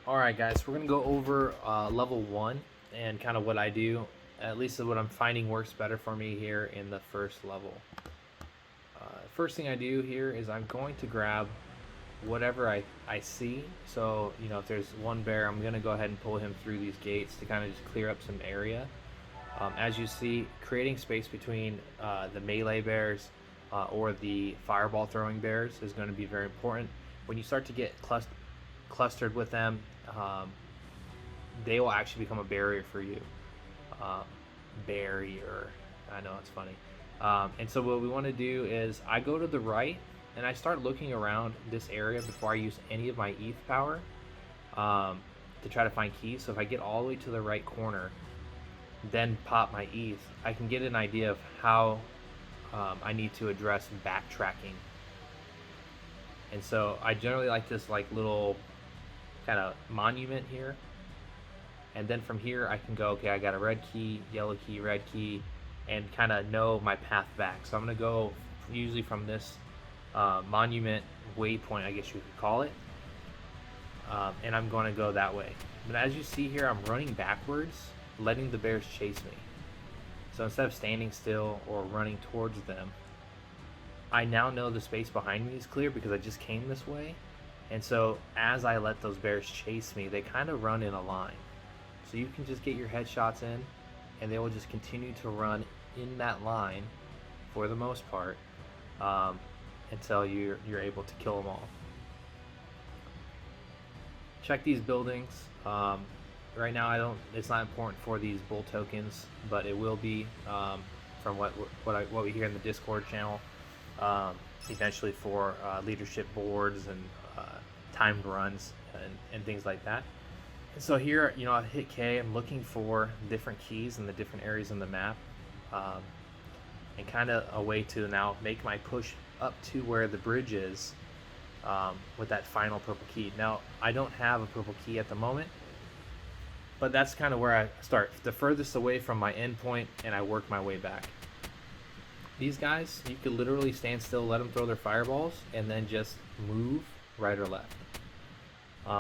Alright guys, we're going to go over level 1 and kind of what I do, at least what I'm finding works better for me here in the first level. First thing I do here is I'm going to grab whatever I see. So, you know, if there's one bear, I'm going to go ahead and pull him through these gates to kind of just clear up some area. As you see, creating space between the melee bears or the fireball throwing bears is going to be very important. When you start to get clustered with them, they will actually become a barrier for you. Barrier, I know it's funny. And so what we want to do is I go to the right and I start looking around this area before I use any of my ETH power to try to find keys. So if I get all the way to the right corner, then pop my ETH, I can get an idea of how I need to address backtracking. And so I generally like this little kind of monument here, and then from here I can go, okay, I got a red key, yellow key, red key, and kind of know my path back. So I'm gonna go usually from this monument waypoint, I guess you could call it, and I'm going to go that way. But as you see here, I'm running backwards, letting the bears chase me. So instead of standing still or running towards them, I now know the space behind me is clear because I just came this way. And so as I let those bears chase me, they kind of run in a line. So you can just get your headshots in and they will just continue to run in that line for the most part until you're able to kill them all. Check these buildings. Right now it's not important for these bull tokens, but it will be from what we hear in the Discord channel. Eventually for leadership boards and timed runs and things like that. And so here, you know, I hit K. I'm looking for different keys in the different areas on the map, and kind of a way to now make my push up to where the bridge is with that final purple key. Now, I don't have a purple key at the moment, but that's kind of where I start. The furthest away from my endpoint, and I work my way back. These guys, you could literally stand still, let them throw their fireballs, and then just move right or left.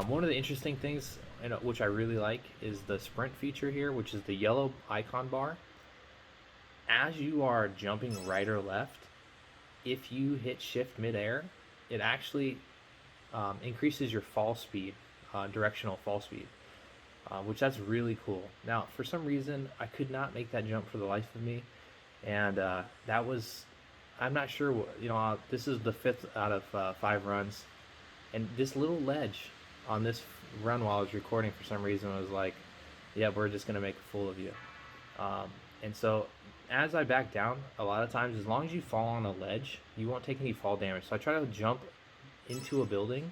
One of the interesting things, which I really like, is the sprint feature here, which is the yellow icon bar. As you are jumping right or left, if you hit shift midair, it actually increases your fall speed, directional fall speed, which that's really cool. Now, for some reason, I could not make that jump for the life of me. And that was, I'm not sure what, this is the 5th out of 5 runs, and this little ledge on this run while I was recording for some reason was like, yeah, we're just gonna make a fool of you. And so as I back down, a lot of times, as long as you fall on a ledge, you won't take any fall damage. So I try to jump into a building,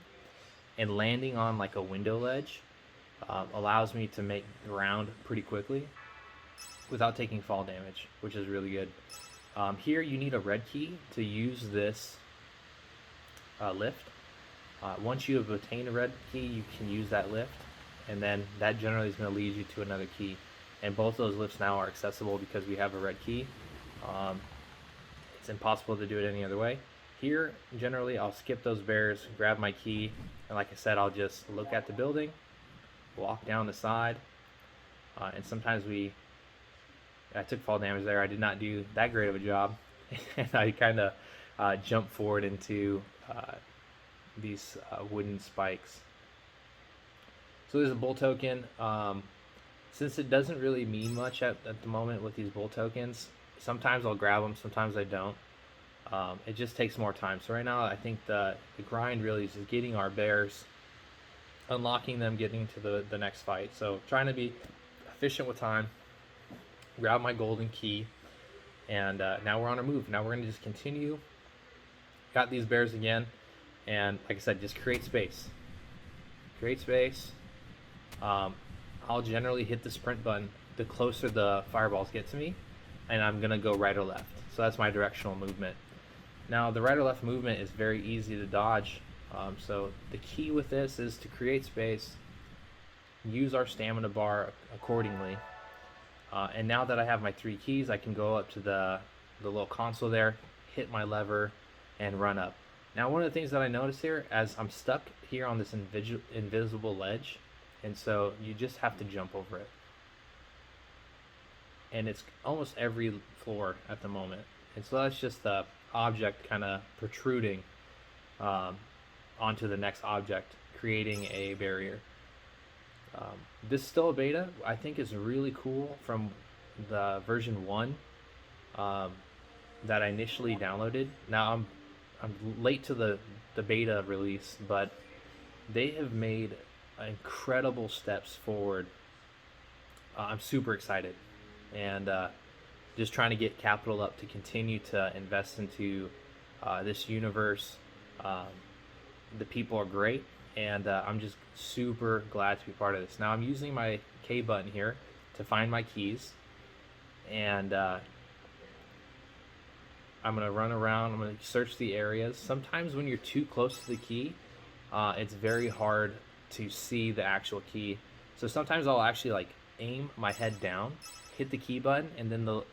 and landing on like a window ledge allows me to make ground pretty quickly without taking fall damage, which is really good. Here you need a red key to use this lift. Once you have obtained a red key, you can use that lift, and then that generally is going to lead you to another key. And both those lifts now are accessible because we have a red key. It's impossible to do it any other way. Here, generally, I'll skip those bears, grab my key, and like I said, I'll just look at the building, walk down the side, and sometimes I took fall damage there. I did not do that great of a job, and I kind of jumped forward into these wooden spikes. So there's a bull token. Since it doesn't really mean much at the moment with these bull tokens, sometimes I'll grab them, sometimes I don't. It just takes more time. So right now I think the grind really is just getting our bears, unlocking them, getting to the next fight. So trying to be efficient with time, grab my golden key, and now we're on our move. Now we're going to just continue. Got these bears again, and like I said, just create space. Create space. I'll generally hit the sprint button the closer the fireballs get to me, and I'm going to go right or left. So that's my directional movement. Now the right or left movement is very easy to dodge. So the key with this is to create space, use our stamina bar accordingly. And now that I have my 3 keys, I can go up to the little console there, hit my lever, and run up. Now, one of the things that I noticed here, as I'm stuck here on this invisible ledge, and so you just have to jump over it. And it's almost every floor at the moment. And so that's just the object kind of protruding um, onto the next object, creating a barrier. This is still a beta. I think is really cool from the version 1 um, that I initially downloaded. Now I'm late to the beta release, but they have made incredible steps forward. I'm super excited, and just trying to get capital up to continue to invest into this universe. Um, the people are great, and I'm just super glad to be part of this. Now I'm using my K button here to find my keys, and I'm gonna run around. I'm gonna search the areas. Sometimes when you're too close to the key, it's very hard to see the actual key. So sometimes I'll actually like aim my head down, hit the key button, and then the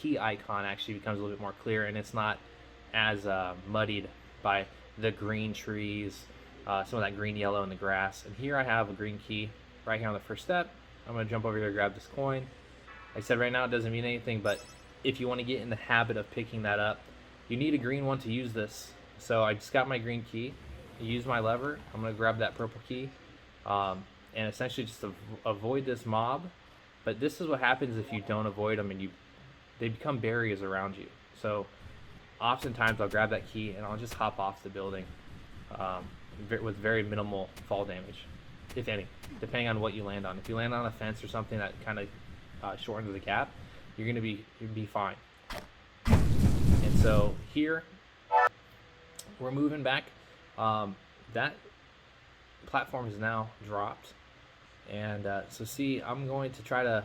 key icon actually becomes a little bit more clear, and it's not as muddied by the green trees, some of that green yellow in the grass. And here I have a green key right here on the first step. I'm gonna jump over here and grab this coin. Like I said, right now it doesn't mean anything, but if you want to get in the habit of picking that up, you need a green one to use this. So I just got my green key, use my lever, I'm gonna grab that purple key, and essentially just avoid this mob. But this is what happens if you don't avoid them, and they become barriers around you. So oftentimes I'll grab that key and I'll just hop off the building with very minimal fall damage, if any, depending on what you land on. If you land on a fence or something that kind of shortens the gap, you'll be fine. And so here we're moving back. That platform is now dropped, and so see, I'm going to try to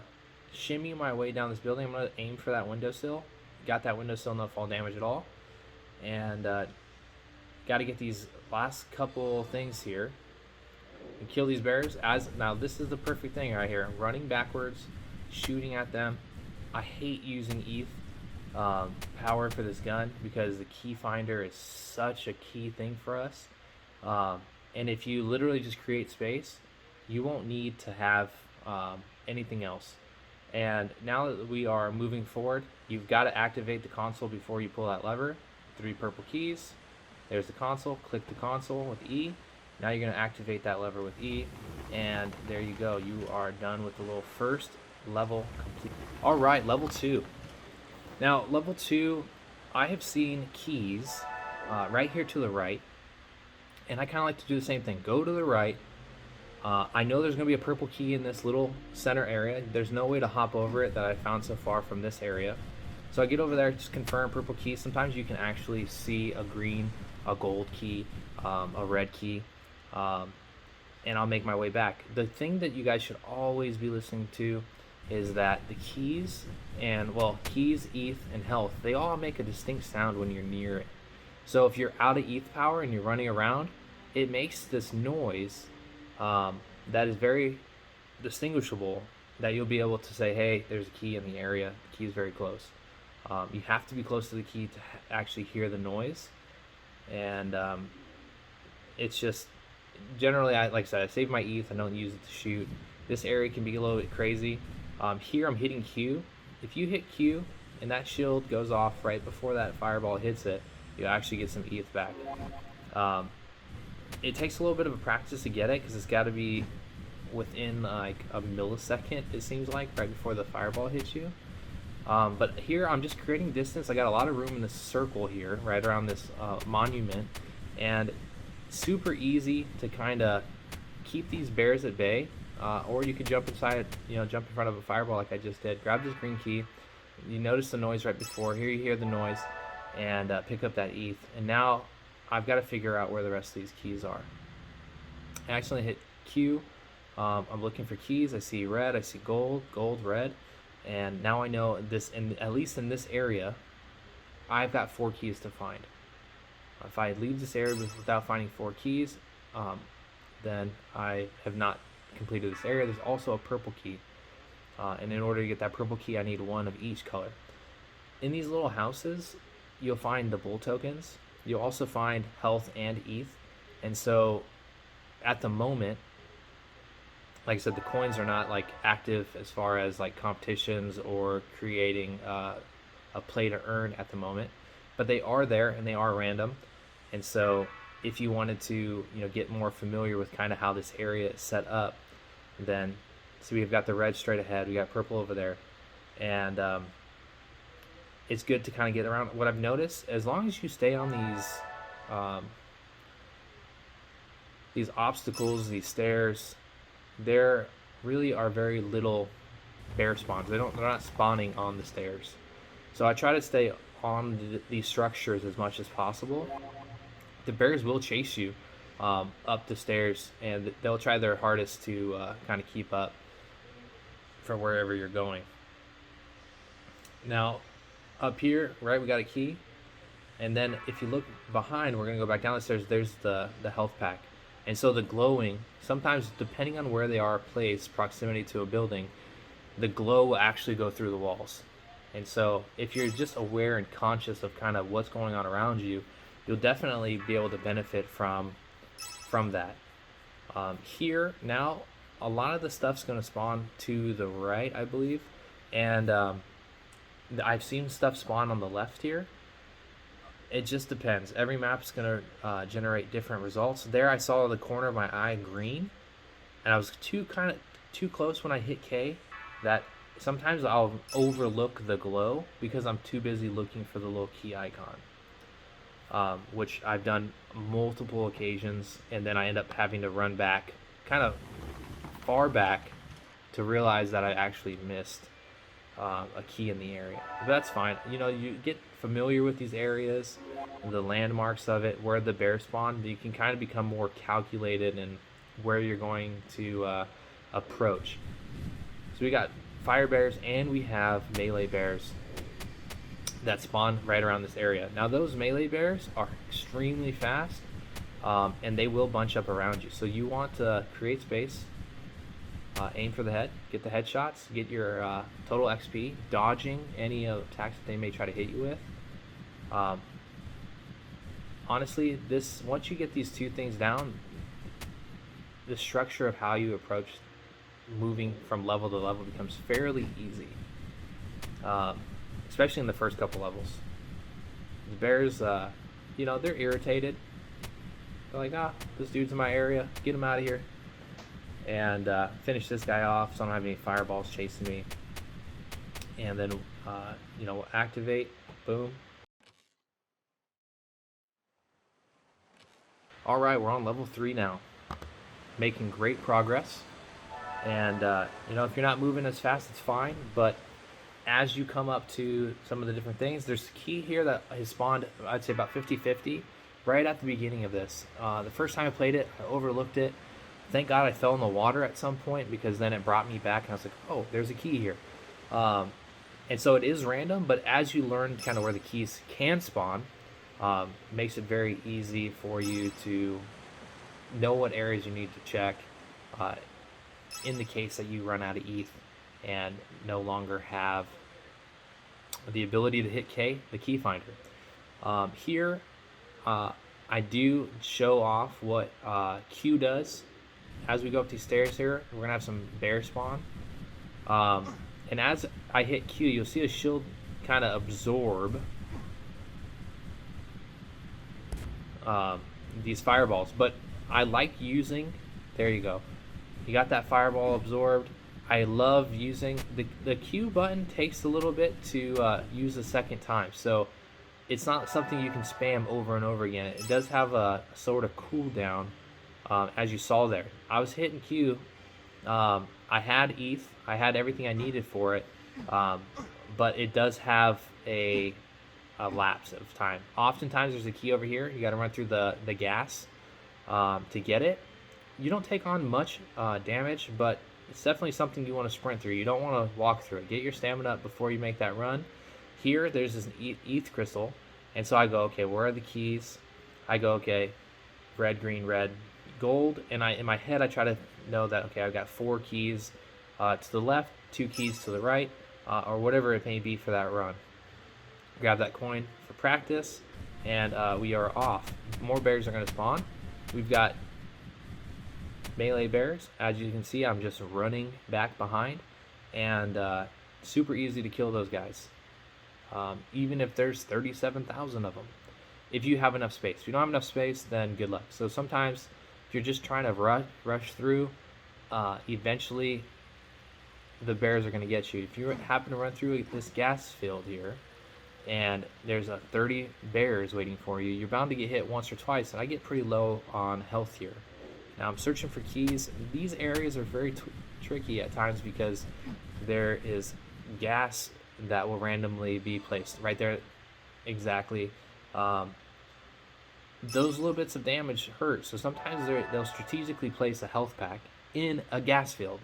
shimmy my way down this building. I'm going to aim for that windowsill. Got that windowsill, no fall damage at all, and got to get these last couple things here and kill these bears. Now this is the perfect thing right here. Running backwards, shooting at them. I hate using ETH power for this gun because the key finder is such a key thing for us. And if you literally just create space, you won't need to have anything else. And now that we are moving forward, you've got to activate the console before you pull that lever. 3 purple keys. There's the console. Click the console with E. Now you're going to activate that lever with E, and there you go. You are done with the little first level complete. All right, level 2. Now level 2, I have seen keys right here to the right, and I kind of like to do the same thing. Go to the right. I know there's going to be a purple key in this little center area. There's no way to hop over it that I found so far from this area. So I get over there, just confirm purple key. Sometimes you can actually see a green, a gold key, a red key, and I'll make my way back. The thing that you guys should always be listening to is that the keys, keys, ETH, and health, they all make a distinct sound when you're near it. So if you're out of ETH power and you're running around, it makes this noise that is very distinguishable, that you'll be able to say, hey, there's a key in the area. The key is very close. You have to be close to the key to actually hear the noise. And it's just, generally, like I said, I save my ETH. I don't use it to shoot. This area can be a little bit crazy. Here I'm hitting Q. If you hit Q and that shield goes off right before that fireball hits it, you actually get some ETH back. It takes a little bit of a practice to get it, because it's got to be within like a millisecond, it seems like, right before the fireball hits you. But here I'm just creating distance. I got a lot of room in this circle here, right around this monument, and super easy to kind of keep these bears at bay. Or you could jump inside, jump in front of a fireball like I just did. Grab this green key. You notice the noise right before. Here you hear the noise, and pick up that ETH. And now I've got to figure out where the rest of these keys are. I actually hit Q. I'm looking for keys. I see red. I see gold, red. And now I know this, at least in this area, I've got 4 keys to find. If I leave this area without finding 4 keys, then I have not completed this area. There's also a purple key. And in order to get that purple key, I need 1 of each color. In these little houses, you'll find the bull tokens. You'll also find health and ETH. And so at the moment, like I said, the coins are not like active as far as like competitions or creating a play to earn at the moment, but they are there and they are random. And so if you wanted to, get more familiar with kind of how this area is set up, then see, we've got the red straight ahead, we got purple over there, and it's good to kind of get around. What I've noticed, as long as you stay on these obstacles, these stairs, there really are very little bear spawns. They're not spawning on the stairs. So I try to stay on these structures as much as possible. The bears will chase you up the stairs, and they'll try their hardest to kind of keep up for wherever you're going. Now, up here, right, we got a key. And then if you look behind, we're going to go back down the stairs, there's the health pack. And so the glowing, sometimes depending on where they are placed, proximity to a building, the glow will actually go through the walls. And so if you're just aware and conscious of kind of what's going on around you, you'll definitely be able to benefit from that. Here, now, a lot of the stuff's going to spawn to the right, I believe. And I've seen stuff spawn on the left here. It just depends. Every map's going to generate different results. There I saw the corner of my eye green, and I was too close when I hit K that sometimes I'll overlook the glow because I'm too busy looking for the little key icon, which I've done multiple occasions, and then I end up having to run back kind of far back to realize that I actually missed a key in the area. But that's fine. You get familiar with these areas, the landmarks of it, where the bear spawn. You can kind of become more calculated in where you're going to approach. So we got fire bears and we have melee bears that spawn right around this area. Now those melee bears are extremely fast, and they will bunch up around you. So you want to create space, aim for the head, get the headshots, get your total XP, dodging any attacks that they may try to hit you with. Honestly, once you get these two things down, the structure of how you approach moving from level to level becomes fairly easy, especially in the first couple levels. The bears, they're irritated. They're like, this dude's in my area, get him out of here. And finish this guy off so I don't have any fireballs chasing me. And then, we'll activate, boom. All right, we're on level 3 now. Making great progress. And, if you're not moving as fast, it's fine. But as you come up to some of the different things, there's a key here that has spawned, I'd say about 50-50, right at the beginning of this. The first time I played it, I overlooked it. Thank God I fell in the water at some point, because then it brought me back and I was like, oh, there's a key here. And so it is random, but as you learn kind of where the keys can spawn, makes it very easy for you to know what areas you need to check in the case that you run out of ETH and no longer have the ability to hit K, the key finder. Here, I do show off what Q does. As we go up these stairs here, we're going to have some bear spawn. And as I hit Q, you'll see a shield kind of absorb these fireballs. But I like using, there you go. You got that fireball absorbed. I love using, the Q button takes a little bit to use a second time. So it's not something you can spam over and over again. It does have a sort of cooldown. As you saw there, I was hitting Q. I had ETH. I had everything I needed for it, but it does have a lapse of time. Oftentimes, there's a key over here. You got to run through the gas to get it. You don't take on much damage, but it's definitely something you want to sprint through. You don't want to walk through it. Get your stamina up before you make that run. Here, there's this ETH crystal, and so I go, okay, where are the keys? I go, okay, red, green, red, gold, and in my head I try to know that, okay, I've got 4 keys to the left, 2 keys to the right, or whatever it may be for that run. Grab that coin for practice, and we are off. More bears are going to spawn. We've got melee bears. As you can see, I'm just running back behind, and super easy to kill those guys. Even if there's 37,000 of them. If you have enough space. If you don't have enough space, then good luck. So sometimes if you're just trying to rush through, eventually the bears are going to get you. If you happen to run through this gas field here, and there's 30 bears waiting for you, you're bound to get hit once or twice, and I get pretty low on health here. Now I'm searching for keys. These areas are very tricky at times because there is gas that will randomly be placed right there. Exactly. Those little bits of damage hurt, so sometimes they'll strategically place a health pack in a gas field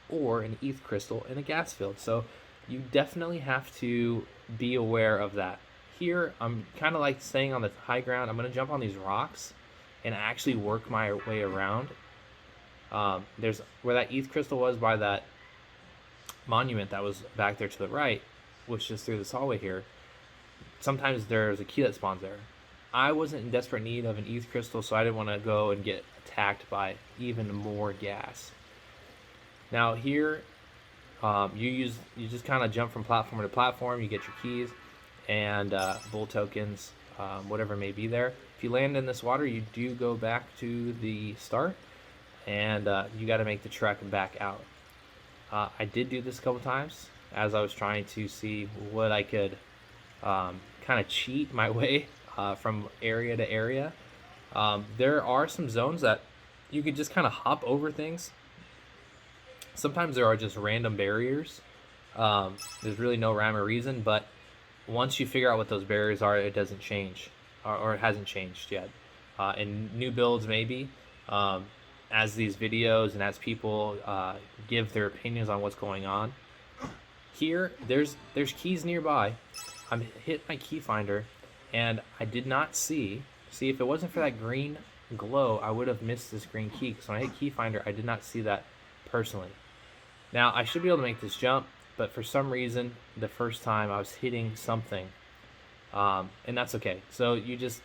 or an ETH crystal in a gas field. So you definitely have to be aware of that. Here, I'm kind of like staying on the high ground. I'm going to jump on these rocks and actually work my way around. There's where that ETH crystal was by that monument that was back there to the right, which is through this hallway here. Sometimes there's a key that spawns there. I wasn't in desperate need of an ETH crystal, so I didn't want to go and get attacked by even more gas. Now here, you just kind of jump from platform to platform. You get your keys and bull tokens, whatever may be there. If you land in this water, you do go back to the start, and you got to make the trek back out. I did do this a couple times as I was trying to see what I could kind of cheat my way from area to area. There are some zones that you could just kind of hop over things. Sometimes there are just random barriers. There's really no rhyme or reason, but once you figure out what those barriers are, it doesn't change, or it hasn't changed yet. In new builds, maybe, as these videos and as people give their opinions on what's going on. Here, there's keys nearby. I'm hit my key finder, and I did not see if it wasn't for that green glow, I would have missed this green key. Because when I hit key finder, I did not see that personally. Now I should be able to make this jump, but for some reason the first time I was hitting something, and that's okay. So you just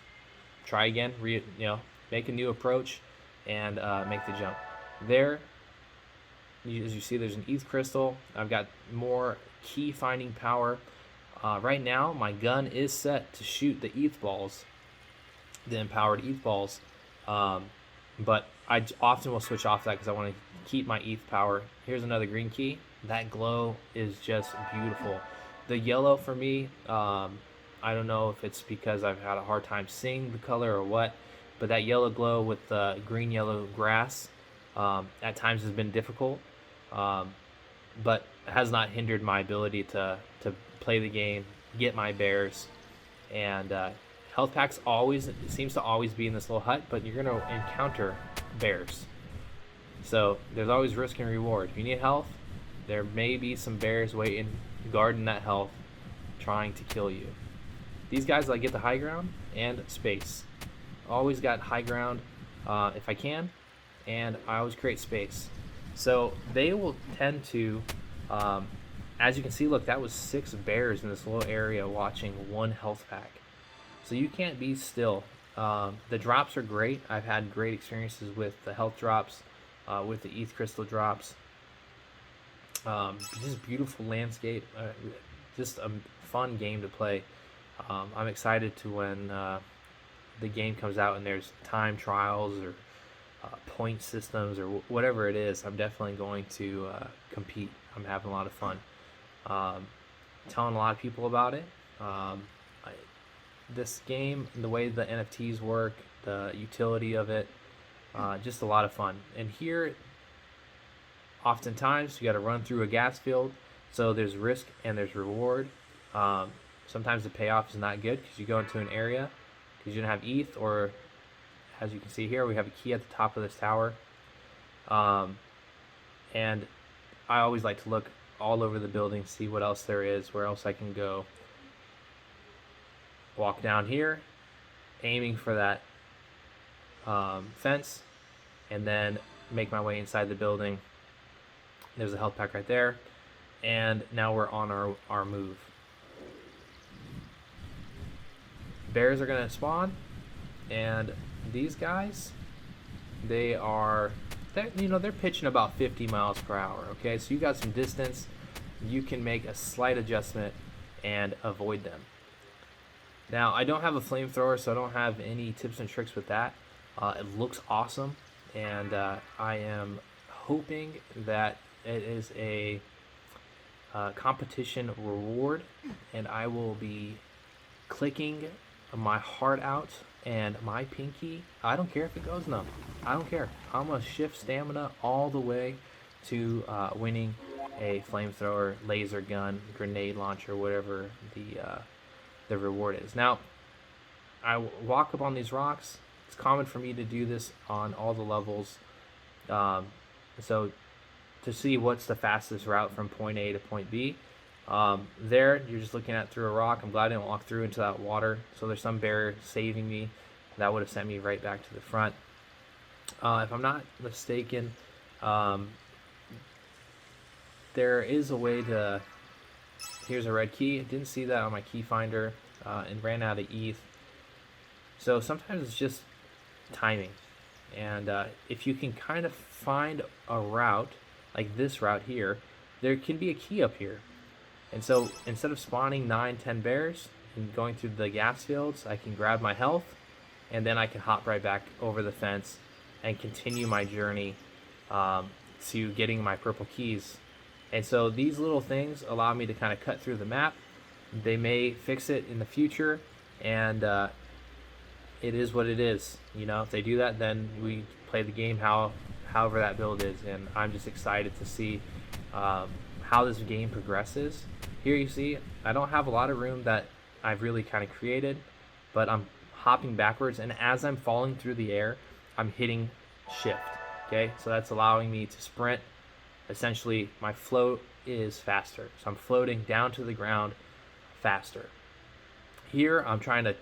try again, make a new approach, and make the jump. There, as you see, there's an ETH crystal. I've got more key finding power. Right now my gun is set to shoot the ETH balls, the empowered ETH balls, but I often will switch off that because I want to keep my ETH power. Here's another green key. That glow is just beautiful. The yellow for me, I don't know if it's because I've had a hard time seeing the color or what, but that yellow glow with the green yellow grass at times has been difficult, but has not hindered my ability to play the game, get my bears, and health packs seems to always be in this little hut, but you're going to encounter bears. So there's always risk and reward. If you need health, there may be some bears waiting, guarding that health, trying to kill you. These guys like get the high ground and space. Always got high ground if I can, and I always create space. So they will tend to, as you can see, look, that was 6 bears in this little area watching 1 health pack. So you can't be still. The drops are great. I've had great experiences with the health drops, with the ETH crystal drops. Just beautiful landscape. Just a fun game to play. I'm excited to when the game comes out and there's time trials or point systems or whatever it is. I'm definitely going to compete. I'm having a lot of fun. Telling a lot of people about it. This game, the way the NFTs work, the utility of it, just a lot of fun. And here, oftentimes, you got to run through a gas field, so there's risk and there's reward. Sometimes the payoff is not good because you go into an area because you don't have ETH, or as you can see here, we have a key at the top of this tower. And I always like to look all over the building, see what else there is, where else I can go. Walk down here, aiming for that fence, and then make my way inside the building. There's a health pack right there, and now we're on our move. Bears are going to spawn, and these guys, they are they're pitching about 50 miles per hour. Okay, so you got some distance. You can make a slight adjustment and avoid them. Now, I don't have a flamethrower, so I don't have any tips and tricks with that. It looks awesome, and I am hoping that it is a competition reward, and I will be clicking my heart out and my pinky. I don't care if it goes numb. I don't care. I'm gonna shift stamina all the way to winning a flamethrower, laser gun, grenade launcher, whatever the reward is. Now, I walk up on these rocks. It's common for me to do this on all the levels. So to see what's the fastest route from point A to point B, there you're just looking at through a rock. I'm glad I didn't walk through into that water. So there's some barrier saving me. That would have sent me right back to the front. If I'm not mistaken, there is a way to, here's a red key. I didn't see that on my key finder and ran out of ETH. So sometimes it's just timing. And if you can kind of find a route, like this route here, there can be a key up here. And so instead of spawning 9-10 bears and going through the gas fields, I can grab my health and then I can hop right back over the fence and continue my journey to getting my purple keys. And so these little things allow me to kind of cut through the map. They may fix it in the future, and it is what it is. You know, if they do that, then we play the game however that build is. And I'm just excited to see how this game progresses. Here you see, I don't have a lot of room that I've really kind of created, but I'm hopping backwards, and as I'm falling through the air, I'm hitting shift. Okay, so that's allowing me to sprint. Essentially, my float is faster, so I'm floating down to the ground faster. Here, I'm trying to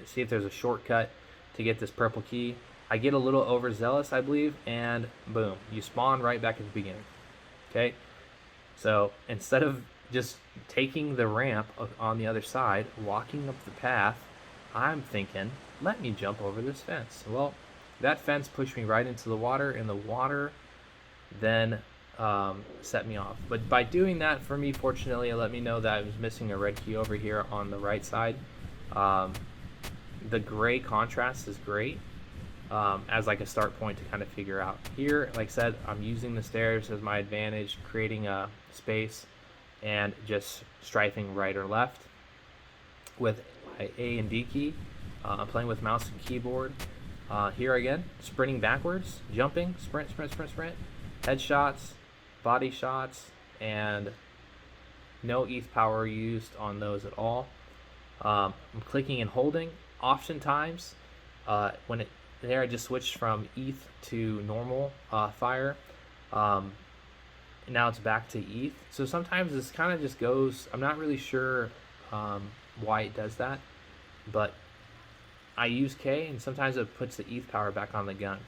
see if there's a shortcut to get this purple key. I get a little overzealous, I believe, and boom, you spawn right back at the beginning. Okay, so instead of just taking the ramp on the other side, walking up the path, I'm thinking, let me jump over this fence. Well, that fence pushed me right into the water, and the water then set me off. But by doing that, for me, fortunately, it let me know that I was missing a red key over here on the right side. The gray contrast is great as like a start point to kind of figure out. Here, like I said, I'm using the stairs as my advantage, creating a space and just strafing right or left with my A and D key. I'm playing with mouse and keyboard. Here again, sprinting backwards, jumping, sprint, headshots, body shots, and no ETH power used on those at all. I'm clicking and holding. Oftentimes, there I just switched from ETH to normal fire. Now it's back to ETH. So sometimes this kind of just goes, I'm not really sure why it does that, but I use K, and sometimes it puts the ETH power back on the gun.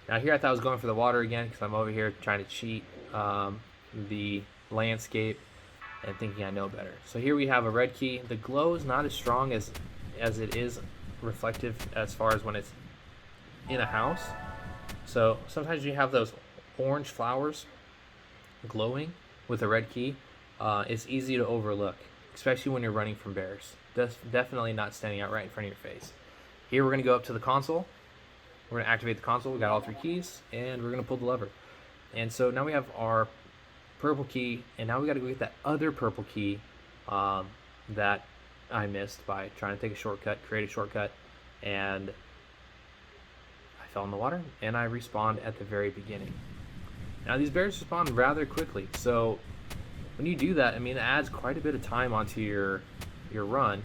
Now here I thought I was going for the water again because I'm over here trying to cheat the landscape and thinking I know better. So here we have a red key. The glow is not as strong as it is reflective as far as when it's in a house. So sometimes you have those orange flowers glowing with a red key. It's easy to overlook, especially when you're running from bears. That's definitely not standing out right in front of your face. Here we're going to go up to the console. We're going to activate the console. We got all 3 keys, and we're going to pull the lever. And so now we have our purple key, and now we got to go get that other purple key that I missed by trying to take a shortcut, create a shortcut, and I fell in the water, and I respawned at the very beginning. Now these bears respawn rather quickly, so when you do that, I mean, it adds quite a bit of time onto your run,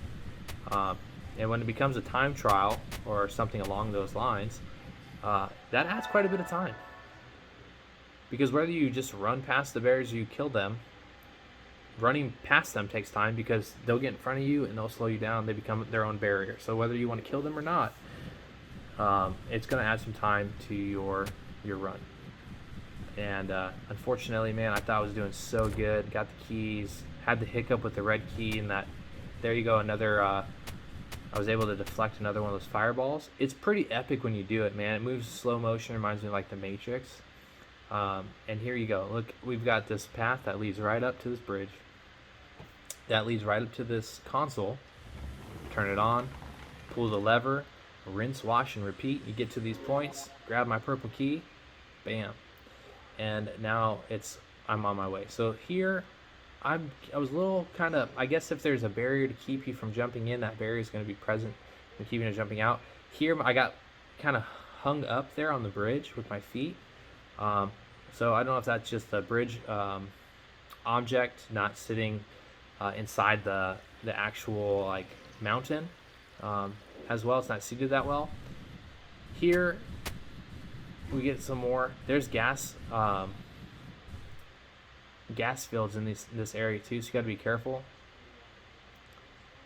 and when it becomes a time trial or something along those lines, that adds quite a bit of time, because whether you just run past the bears or you kill them, running past them takes time because they'll get in front of you and they'll slow you down. They become their own barrier. So whether you want to kill them or not, it's going to add some time to your run. And unfortunately, man, I thought I was doing so good. Got the keys, had the hiccup with the red key, and that, there you go, another I was able to deflect another one of those fireballs. It's pretty epic when you do it, man. It moves slow motion, reminds me of like the Matrix. And here you go. Look, we've got this path that leads right up to this bridge. That leads right up to this console. Turn it on, pull the lever, rinse, wash, and repeat. You get to these points, grab my purple key, bam. And now I'm on my way. So here, I was a little kind of, I guess if there's a barrier to keep you from jumping in, that barrier is going to be present and keeping you jumping out. Here, I got kind of hung up there on the bridge with my feet. So I don't know if that's just the bridge object not sitting inside the actual like mountain as well. It's not seated that well. Here we get some more. There's gas fields in this area too, so you got to be careful.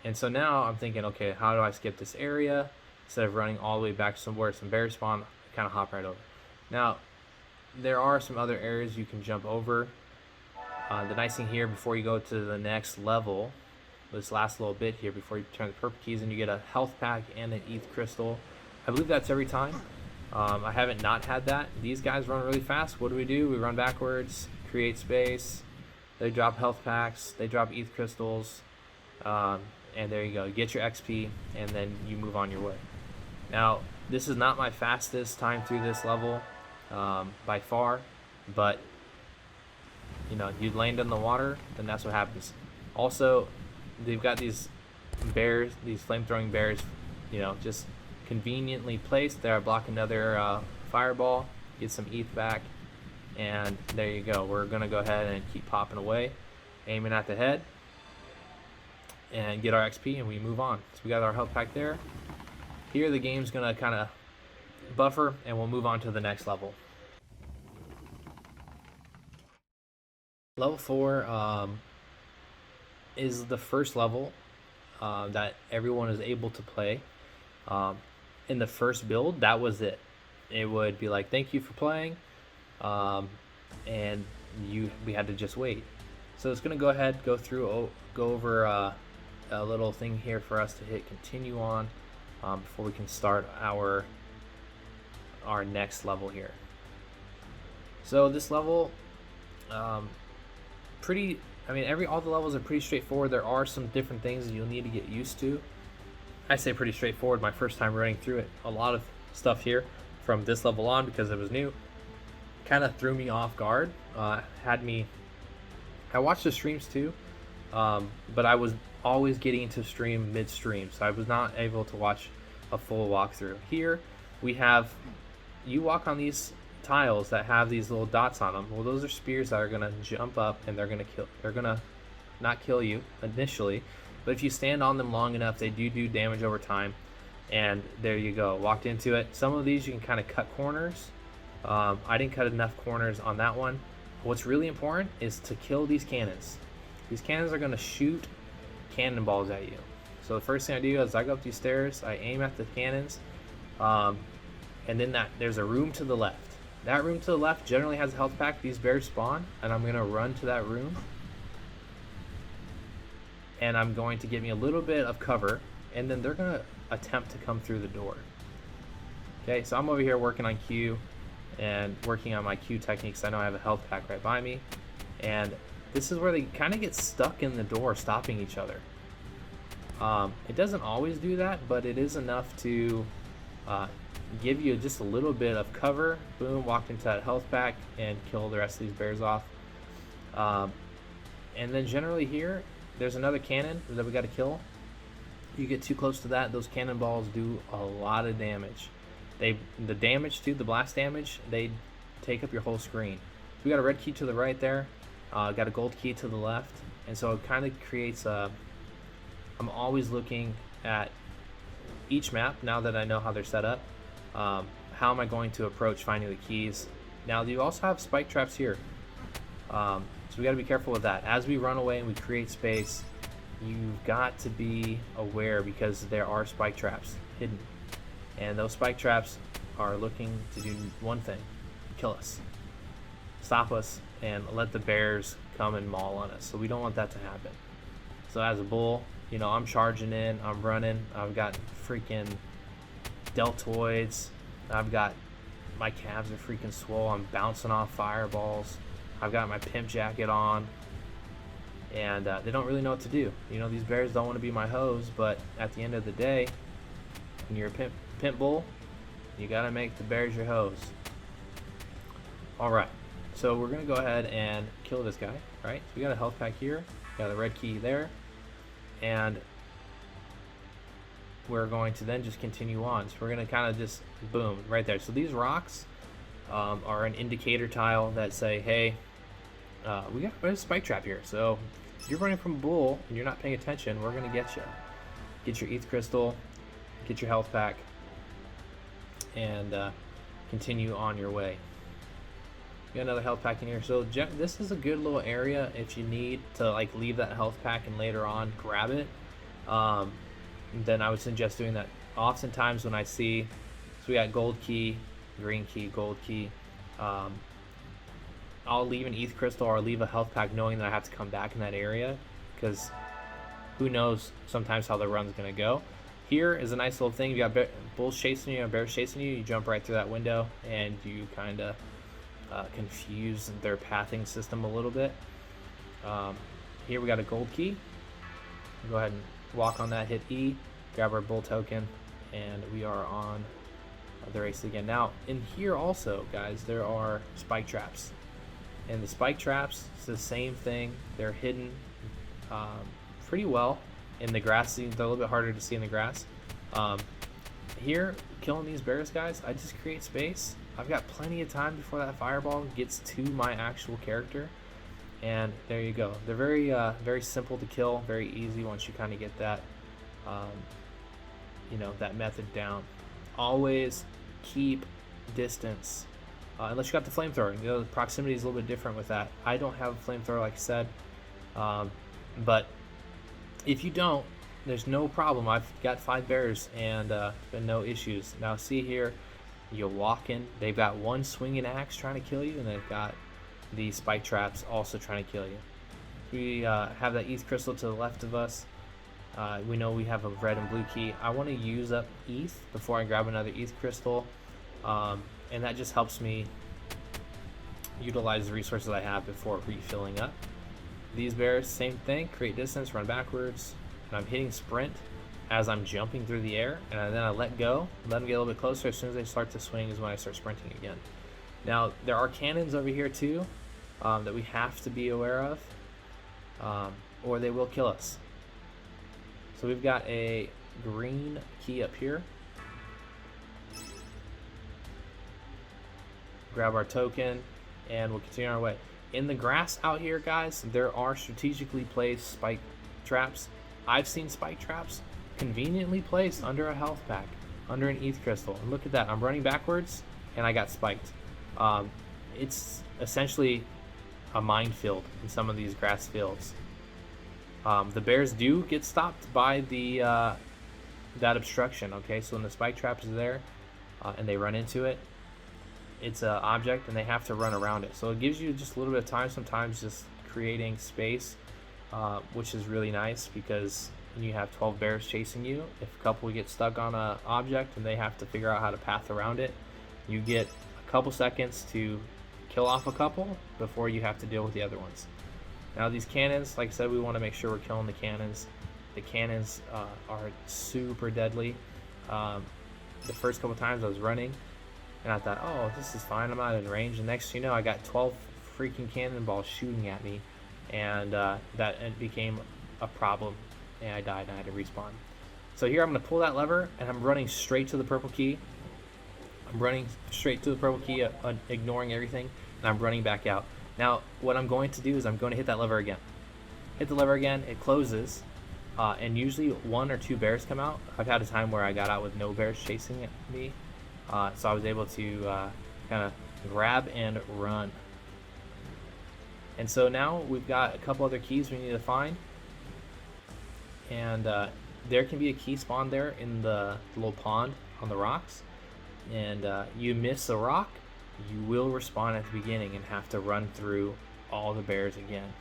And so now I'm thinking, okay, how do I skip this area instead of running all the way back to somewhere some bears spawn? Kind of hop right over. Now there are some other areas you can jump over. The nice thing here, before you go to the next level, this last little bit here before you turn the purple keys, and you get a health pack and an ETH crystal. I believe that's every time. I haven't not had that. These guys run really fast. What do? We run backwards, create space. They drop health packs, they drop ETH crystals, and there you go. You get your XP, and then you move on your way. Now, this is not my fastest time through this level by far, but you know, you land in the water, then that's what happens. Also, they've got these bears, these flame-throwing bears, you know, just conveniently placed there. I block another fireball, get some ETH back, and there you go. We're gonna go ahead and keep popping away, aiming at the head, and get our XP, and we move on. So we got our health pack there. Here the game's gonna kind of buffer, and we'll move on to the next level. Level 4 is the first level that everyone is able to play. In the first build, that was it. It would be like, thank you for playing, and we had to just wait. So it's gonna go ahead, go over a little thing here for us to hit continue on before we can start our next level here. So this level, all the levels are pretty straightforward. There are some different things that you'll need to get used to. I say pretty straightforward my first time running through it. A lot of stuff here from this level on, because it was new, kind of threw me off guard. I watched the streams too, but I was always getting into stream midstream, so I was not able to watch a full walkthrough. Here you walk on these tiles that have these little dots on them. Well, those are spears that are gonna jump up, and they're gonna not kill you initially, but if you stand on them long enough, they do damage over time. And there you go, walked into it. Some of these you can kind of cut corners. I didn't cut enough corners on that one. What's really important is to kill these cannons. These cannons are gonna shoot cannonballs at you. So the first thing I do is I go up these stairs, I aim at the cannons, and then there's a room to the left. That room to the left generally has a health pack. These bears spawn, and I'm gonna run to that room, and I'm going to get me a little bit of cover, and then they're gonna attempt to come through the door. Okay, so I'm over here working on Q and working on my Q techniques. I know I have a health pack right by me, and this is where they kind of get stuck in the door, stopping each other. It doesn't always do that, but it is enough to give you just a little bit of cover. Boom, walked into that health pack and kill the rest of these bears off. And then generally here, there's another cannon that we got to kill. You get too close to that, those cannonballs do a lot of damage. The blast damage, they take up your whole screen. So we got a red key to the right there, got a gold key to the left, and so it kind of creates I'm always looking at each map now that I know how they're set up. How am I going to approach finding the keys? Now you also have spike traps here, so we got to be careful with that. As we run away and we create space, you've got to be aware, because there are spike traps hidden, and those spike traps are looking to do one thing: kill us, stop us, and let the bears come and maul on us. So we don't want that to happen. So as a bull, You know, I'm charging in, I'm running, I've got freaking deltoids, I've got, my calves are freaking swole, I'm bouncing off fireballs, I've got my pimp jacket on, and they don't really know what to do. You know, these bears don't want to be my hoes, but at the end of the day, when you're a pimp bull, you gotta make the bears your hoes. Alright, so we're gonna go ahead and kill this guy, right? So we got a health pack here, got a red key there, and we're going to then just continue on. So we're going to kind of just boom right there. So these rocks are an indicator tile that say, hey, we got a spike trap here. So if you're running from a bull and you're not paying attention, we're going to get you. Get your ETH crystal, get your health pack, and continue on your way. Got another health pack in here. So this is a good little area if you need to like leave that health pack and later on grab it. Then I would suggest doing that. Oftentimes when I see, so we got gold key, green key, gold key, I'll leave an ETH crystal or leave a health pack knowing that I have to come back in that area, because who knows sometimes how the run's going to go. Here is a nice little thing. You got bulls chasing you, bears chasing you, you jump right through that window and you kind of confuse their pathing system a little bit. Here we got a gold key. Go ahead and walk on that, hit E, grab our bull token, and we are on the race again. Now in here also, guys, there are spike traps, and the spike traps, it's the same thing. They're hidden pretty well in the grass. They're a little bit harder to see in the grass. Here, killing these bears, guys, I just create space. I've got plenty of time before that fireball gets to my actual character, and there you go. They're very simple to kill, very easy once you kind of get that you know, that method down. Always keep distance, unless you got the flamethrower. You know, the proximity is a little bit different with that. I don't have a flamethrower, like I said, but if you don't, there's no problem. I've got 5 bears and been no issues. Now see here, you walk in, they've got one swinging axe trying to kill you, and they've got the spike traps also trying to kill you. We have that ETH crystal to the left of us. We know we have a red and blue key. I want to use up ETH before I grab another ETH crystal, and that just helps me utilize the resources I have before refilling up. These bears, same thing, create distance, run backwards, and I'm hitting sprint as I'm jumping through the air, and then I let go, let them get a little bit closer. As soon as they start to swing is when I start sprinting again. Now there are cannons over here too that we have to be aware of, or they will kill us. So we've got a green key up here. Grab our token and we'll continue our way. In the grass out here, guys, there are strategically placed spike traps. I've seen spike traps conveniently placed under a health pack, under an ETH crystal. And look at that, I'm running backwards and I got spiked. It's essentially a minefield in some of these grass fields. The bears do get stopped by the that obstruction. Okay, so when the spike trap is there and they run into it, it's an object and they have to run around it. So it gives you just a little bit of time sometimes, just creating space, which is really nice, because when you have 12 bears chasing you, if a couple get stuck on an object and they have to figure out how to path around it, you get a couple seconds to kill off a couple before you have to deal with the other ones. Now these cannons, like I said, we want to make sure we're killing the cannons. The cannons are super deadly. The first couple times I was running and I thought, oh, this is fine, I'm not in range. And next thing you know, I got 12 freaking cannonballs shooting at me, and it became a problem, and I died and I had to respawn. So here I'm going to pull that lever and I'm running straight to the purple key. I'm running straight to the purple key, ignoring everything, and I'm running back out. Now what I'm going to do is I'm going to hit that lever again. Hit the lever again, it closes, and usually 1 or 2 bears come out. I've had a time where I got out with no bears chasing me, so I was able to kind of grab and run. And so now we've got a couple other keys we need to find, and there can be a key spawn there in the little pond on the rocks, and you miss a rock, you will respawn at the beginning and have to run through all the bears again.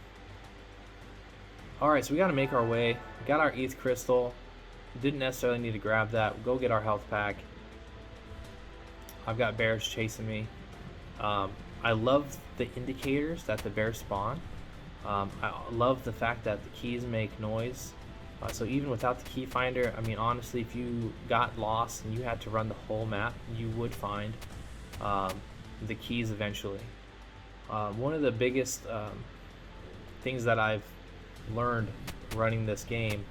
Alright, so we got to make our way. We got our ETH crystal. Didn't necessarily need to grab that. We'll go get our health pack. I've got bears chasing me. I love the indicators that the bears spawn. I love the fact that the keys make noise. So even without the key finder, I mean, honestly, if you got lost and you had to run the whole map, you would find the keys eventually. One of the biggest things that I've learned running this game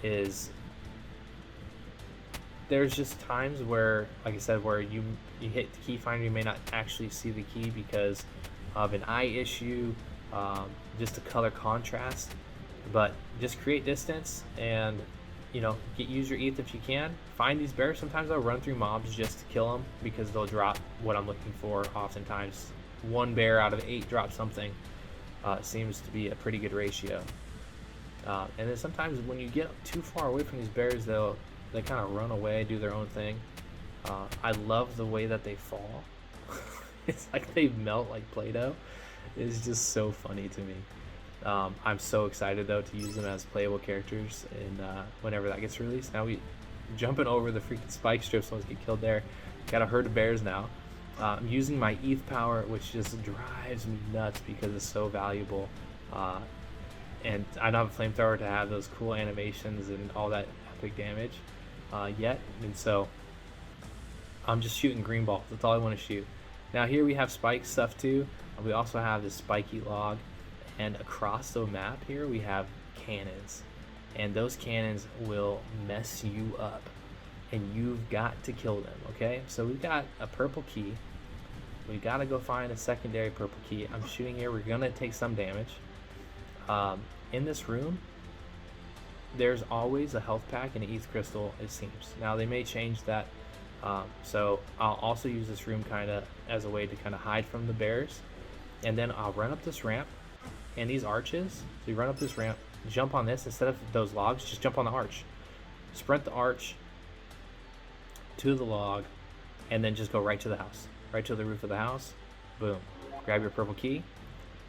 is there's just times where, like I said, where you hit the key finder, you may not actually see the key because of an eye issue, just a color contrast. But just create distance and, you know, use your ETH if you can. Find these bears. Sometimes I'll run through mobs just to kill them because they'll drop what I'm looking for. Oftentimes 1 bear out of 8 drops something. Seems to be a pretty good ratio. And then sometimes when you get too far away from these bears, they kind of run away, do their own thing. I love the way that they fall. It's like they melt like Play-Doh. It's just so funny to me. I'm so excited though to use them as playable characters and whenever that gets released. Now we jumping over the freaking spike strips, ones get killed there. Got a herd of bears now. I'm using my ETH power, which just drives me nuts because it's so valuable. And I don't have a flamethrower to have those cool animations and all that epic damage yet, and so I'm just shooting green balls. That's all I want to shoot. Now here we have spike stuff too. We also have this spiky log, and across the map here we have cannons, and those cannons will mess you up, and you've got to kill them. Okay, so we've got a purple key. We got to go find a secondary purple key. I'm shooting here. We're gonna take some damage. In this room, there's always a health pack and an ETH crystal, it seems. Now they may change that, so I'll also use this room kind of as a way to kind of hide from the bears, and then I'll run up this ramp and these arches. So you run up this ramp, jump on this instead of those logs, just jump on the arch, sprint the arch to the log, and then just go right to the house, right to the roof of the house. Boom, grab your purple key.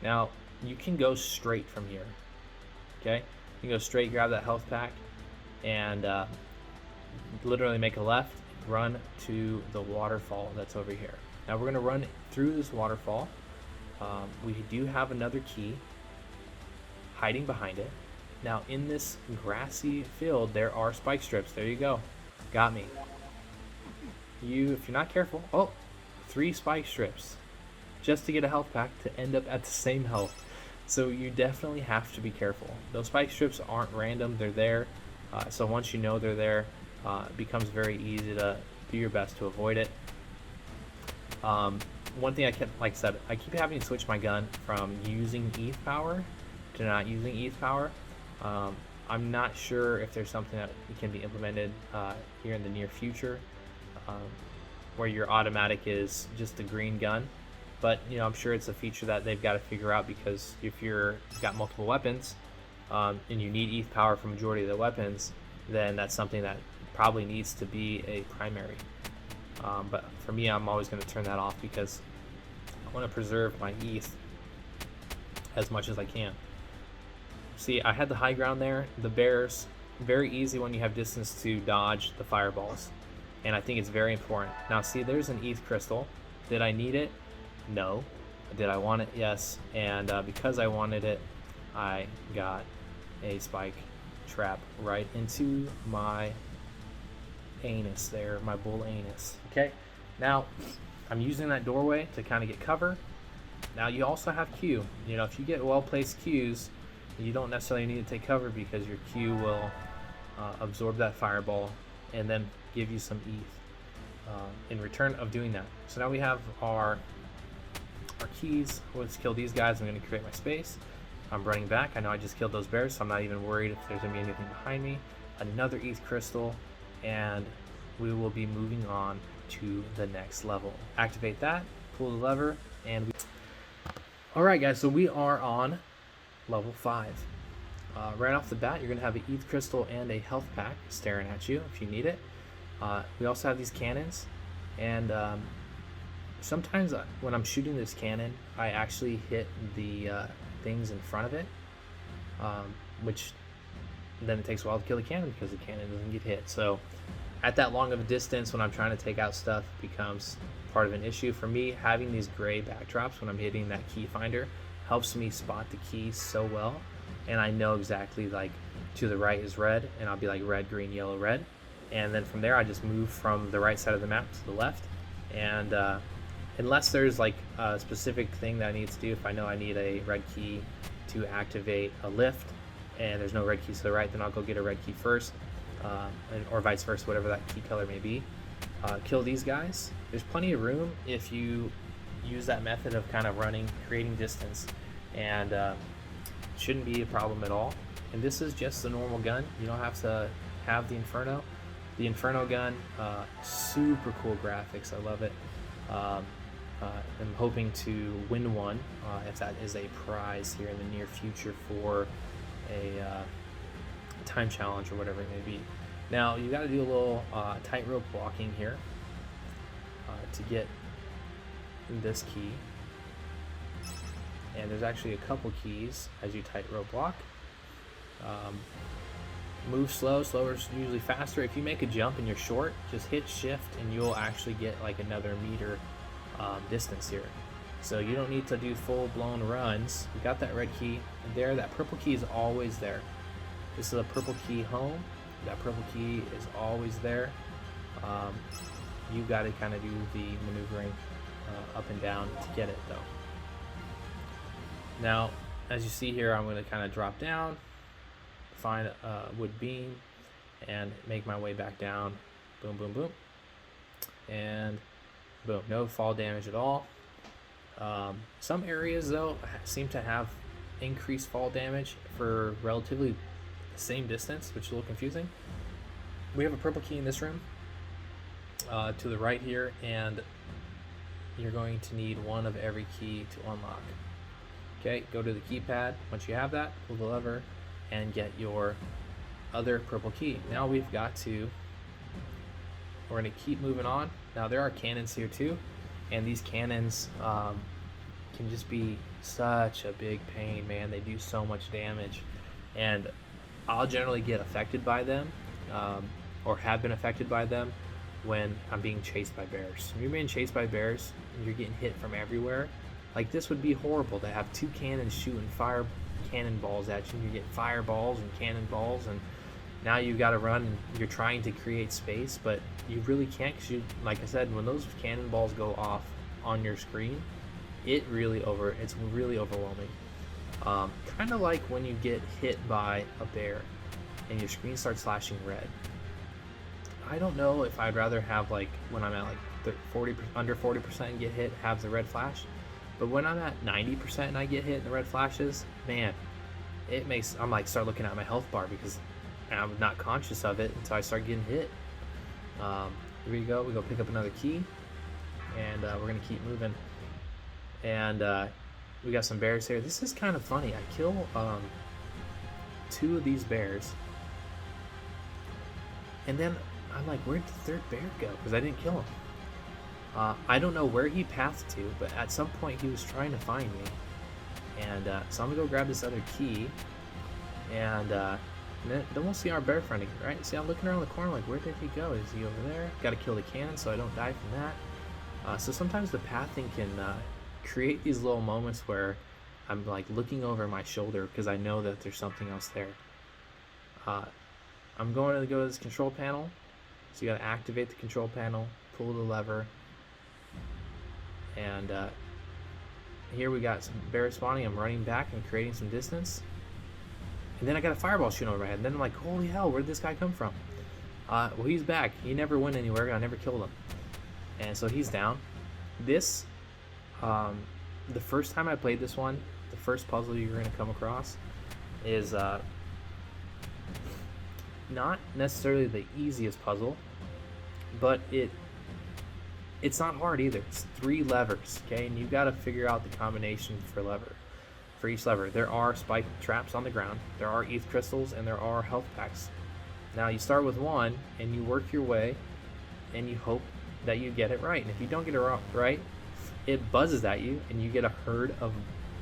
Now you can go straight from here. Okay, you can go straight, grab that health pack, and literally make a left, run to the waterfall that's over here. Now we're gonna run through this waterfall. We do have another key hiding behind it. Now in this grassy field, there are spike strips. There you go, got me. If you're not careful, 3 spike strips just to get a health pack to end up at the same health. So you definitely have to be careful. Those spike strips aren't random, they're there. So once you know they're there, it becomes very easy to do your best to avoid it. One thing like I said, I keep having to switch my gun from using ETH power to not using ETH power. I'm not sure if there's something that can be implemented here in the near future, where your automatic is just a green gun. But you know, I'm sure it's a feature that they've got to figure out, because if you've got multiple weapons and you need ETH power for majority of the weapons, then that's something that probably needs to be a primary. But for me, I'm always going to turn that off because I want to preserve my ETH as much as I can. See, I had the high ground there. The bears, very easy when you have distance to dodge the fireballs, and I think it's very important. Now see, there's an ETH crystal. Did I need it? No. Did I want it? Yes. And because I wanted it, I got a spike trap right into my anus there, my bull anus. Okay, now I'm using that doorway to kind of get cover. Now you also have Q. You know, if you get well-placed Qs, you don't necessarily need to take cover because your Q will absorb that fireball and then give you some ETH in return of doing that. So now we have our keys. Let's kill these guys. I'm going to create my space. I'm running back. I know I just killed those bears, so I'm not even worried if there's going to be anything behind me. Another ETH crystal, and we will be moving on to the next level. Activate that, pull the lever, and alright guys, so we are on level 5. Right off the bat, you're going to have an ETH crystal and a health pack staring at you if you need it. We also have these cannons, and sometimes when I'm shooting this cannon, I actually hit the things in front of it. which then it takes a while to kill the cannon because the cannon doesn't get hit. So at that long of a distance, when I'm trying to take out stuff, it becomes part of an issue for me. Having these gray backdrops when I'm hitting that key finder helps me spot the keys so well, and I know exactly, like, to the right is red, and I'll be like red, green, yellow, red, and then from there I just move from the right side of the map to the left. And unless there's like a specific thing that I need to do, if I know I need a red key to activate a lift and there's no red keys to the right, then I'll go get a red key first, or vice versa, whatever that key color may be. Kill these guys. There's plenty of room if you use that method of kind of creating distance, and shouldn't be a problem at all. And this is just the normal gun. You don't have to have the Inferno. The Inferno gun, super cool graphics. I love it. I'm hoping to win one, if that is a prize here in the near future for a time challenge or whatever it may be. Now you got to do a little tightrope walking here to get this key, and there's actually a couple keys as you tightrope walk. Move slow. Slower is usually faster. If you make a jump and you're short, just hit shift and you'll actually get like another meter distance here. So you don't need to do full-blown runs. You got that red key there. That purple key is always there. This is a purple key home. That purple key is always there. You got to kind of do the maneuvering up and down to get it though. Now, as you see here, I'm going to kind of drop down, find a wood beam, and make my way back down. Boom, boom, boom. And boom, no fall damage at all. Some areas though seem to have increased fall damage for relatively the same distance, which is a little confusing. We have a purple key in this room to the right here, and you're going to need one of every key to unlock. Okay, go to the keypad. Once you have that, pull the lever and get your other purple key. Now we're going to keep moving on. Now there are cannons here too, and these cannons can just be such a big pain, man. They do so much damage, and I'll generally get affected by them, or have been affected by them when I'm being chased by bears. When you're being chased by bears and you're getting hit from everywhere, like this would be horrible to have two cannons shooting fire cannonballs at you, and you get fireballs and cannonballs, and now you got to run and you're trying to create space, but you really can't, because you, like I said, when those cannonballs go off on your screen, it's really overwhelming. Kind of like when you get hit by a bear and your screen starts flashing red. I don't know if I'd rather have, like, when I'm at like 40, under 40% and get hit, have the red flash, but when I'm at 90% and I get hit and the red flashes, man, it makes, I'm like, start looking at my health bar because I'm not conscious of it until I start getting hit. Here we go pick up another key, and we're gonna keep moving. And we got some bears here. This is kind of funny. I kill two of these bears, and then I'm like, where'd the third bear go? Because I didn't kill him. I don't know where he pathed to, but at some point he was trying to find me. And so I'm gonna go grab this other key, and then we'll see our bear friend again, right? See, I'm looking around the corner like, where did he go? Is he over there? Got to kill the cannon so I don't die from that. So sometimes the pathing can create these little moments where I'm like looking over my shoulder because I know that there's something else there. I'm going to go to this control panel. So you got to activate the control panel, pull the lever, and here we got some bears spawning. I'm running back and creating some distance. And then I got a fireball shooting over my head. And then I'm like, holy hell, where did this guy come from? Well, he's back. He never went anywhere. I never killed him. And so he's down. This, the first time I played this one, the first puzzle you're going to come across is not necessarily the easiest puzzle, but it's not hard either. It's 3 levers, okay? And you got to figure out the combination for each lever. There are spike traps on the ground, there are ETH crystals, and there are health packs. Now you start with one and you work your way and you hope that you get it right. And if you don't get it right, it buzzes at you and you get a herd of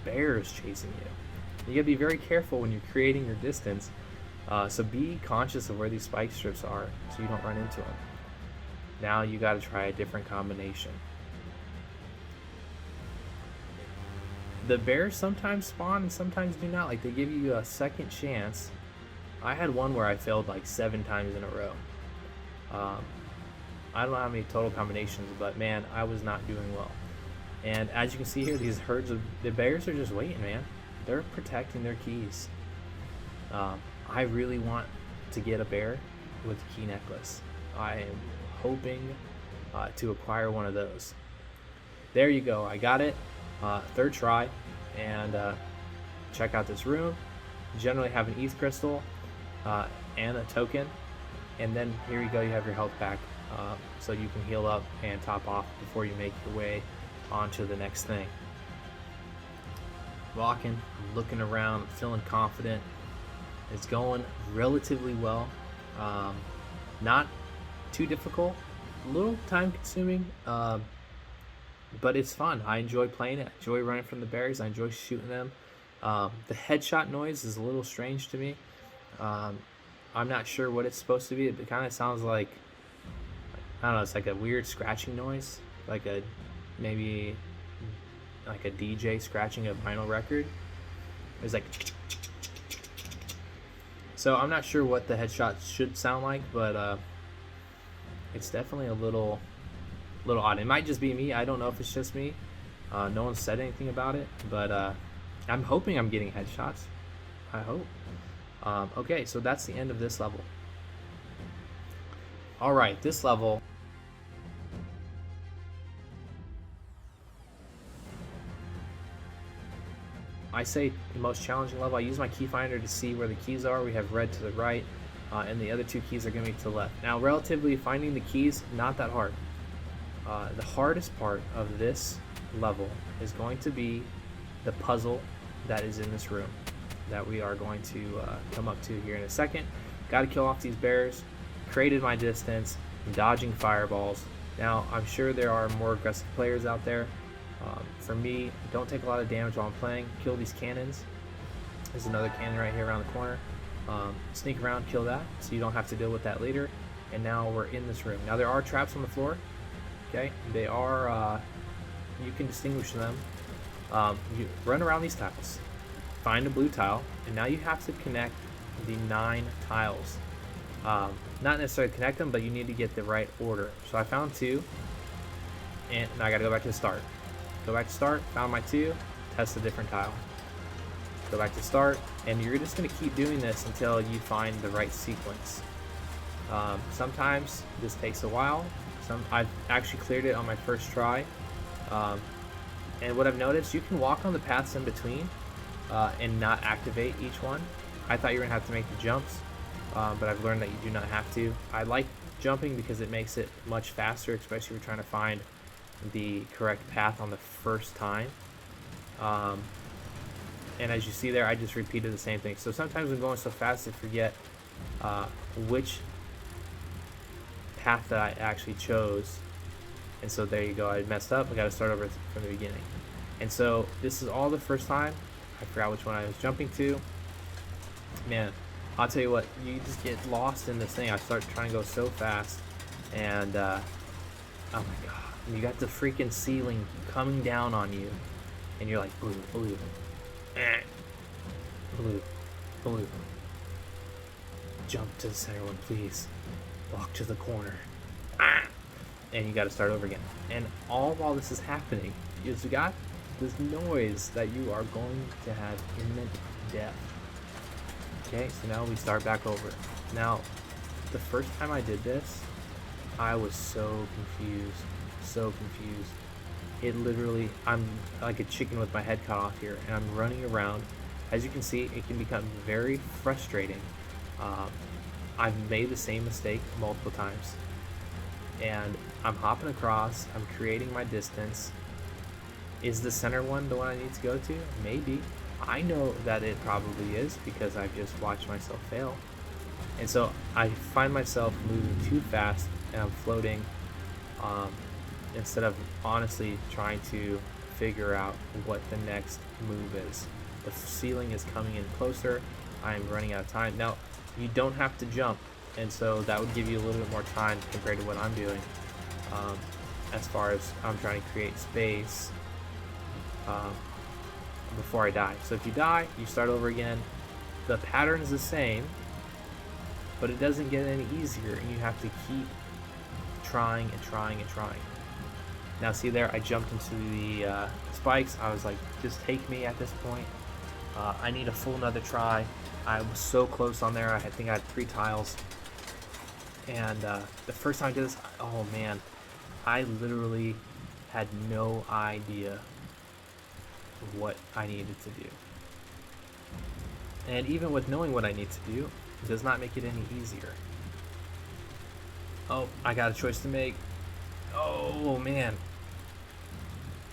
bears chasing you. You gotta be very careful when you're creating your distance. So be conscious of where these spike strips are so you don't run into them. Now you gotta try a different combination. The bears sometimes spawn and sometimes do not. Like, they give you a second chance. I had one where I failed like 7 times in a row. I don't know how many total combinations, but man, I was not doing well. And as you can see here, these herds of the bears are just waiting, man. They're protecting their keys. I really want to get a bear with a key necklace. I am hoping to acquire one of those. There you go, I got it. 3rd try. And check out this room. Generally have an ETH crystal and a token. And then here you go, you have your health back. So you can heal up and top off before you make your way onto the next thing. Walking, I'm looking around, I'm feeling confident. It's going relatively well. Not too difficult, a little time consuming, but it's fun. I enjoy playing it. I enjoy running from the bears. I enjoy shooting them. The headshot noise is a little strange to me. I'm not sure what it's supposed to be. It kind of sounds like, I don't know, it's like a weird scratching noise, like maybe like a DJ scratching a vinyl record. It's like, so I'm not sure what the headshot should sound like, but it's definitely a little odd. It might just be me. I don't know if it's just me. No one said anything about it, but I'm hoping I'm getting headshots. I hope. Okay, so that's the end of this level. All right, this level. I say the most challenging level. I use my key finder to see where the keys are. We have red to the right, and the other 2 keys are going to be to the left. Now, relatively, finding the keys, not that hard. The hardest part of this level is going to be the puzzle that is in this room that we are going to come up to here in a second. Got to kill off these bears. Created my distance. I'm dodging fireballs. Now, I'm sure there are more aggressive players out there. For me, don't take a lot of damage while I'm playing. Kill these cannons. There's another cannon right here around the corner. Sneak around, kill that, so you don't have to deal with that later. And now we're in this room. Now there are traps on the floor. Okay, they are. You can distinguish them. You run around these tiles, find a blue tile, and now you have to connect the 9 tiles. Not necessarily connect them, but you need to get the right order. So I found 2, and now I got to go back to the start. Go back to start, found my 2, test a different tile. Go back to start, and you're just going to keep doing this until you find the right sequence. Sometimes this takes a while. I've actually cleared it on my first try. And what I've noticed, you can walk on the paths in between and not activate each one. I thought you were going to have to make the jumps, but I've learned that you do not have to. I like jumping because it makes it much faster, especially if you're trying to find the correct path on the first time. And as you see there, I just repeated the same thing. So sometimes I'm going so fast I forget which path that I actually chose. And so there you go, I messed up. I got to start over from the beginning. And so this is all the first time. I forgot which one I was jumping to. Man, I'll tell you what, you just get lost in this thing. I start trying to go so fast, and oh my god, you got the freaking ceiling coming down on you, and you're like, blue, blue, blue, blue. Jump to the center one, please. Walk to the corner. And you got to start over again. And all while this is happening, is you got this noise that you are going to have imminent death. Okay, so now we start back over. Now, the first time I did this, I was so confused. So confused. It literally, I'm like a chicken with my head cut off here, and I'm running around. As you can see, it can become very frustrating. I've made the same mistake multiple times. And I'm hopping across, I'm creating my distance. Is the center one the one I need to go to? Maybe. I know that it probably is because I've just watched myself fail. And so I find myself moving too fast and I'm floating instead of honestly trying to figure out what the next move is. The ceiling is coming in closer. I'm running out of time. Now, you don't have to jump, and so that would give you a little bit more time compared to what I'm doing. As far as I'm trying to create space before I die. So if you die, you start over again. The pattern is the same, but it doesn't get any easier, and you have to keep trying and trying and trying. Now see there, I jumped into the spikes. I was like, just take me at this point. I need a full another try. I was so close on there. I think I had 3 tiles. And the first time I did this, oh man, I literally had no idea what I needed to do. And even with knowing what I need to do, it does not make it any easier. Oh, I got a choice to make. Oh man.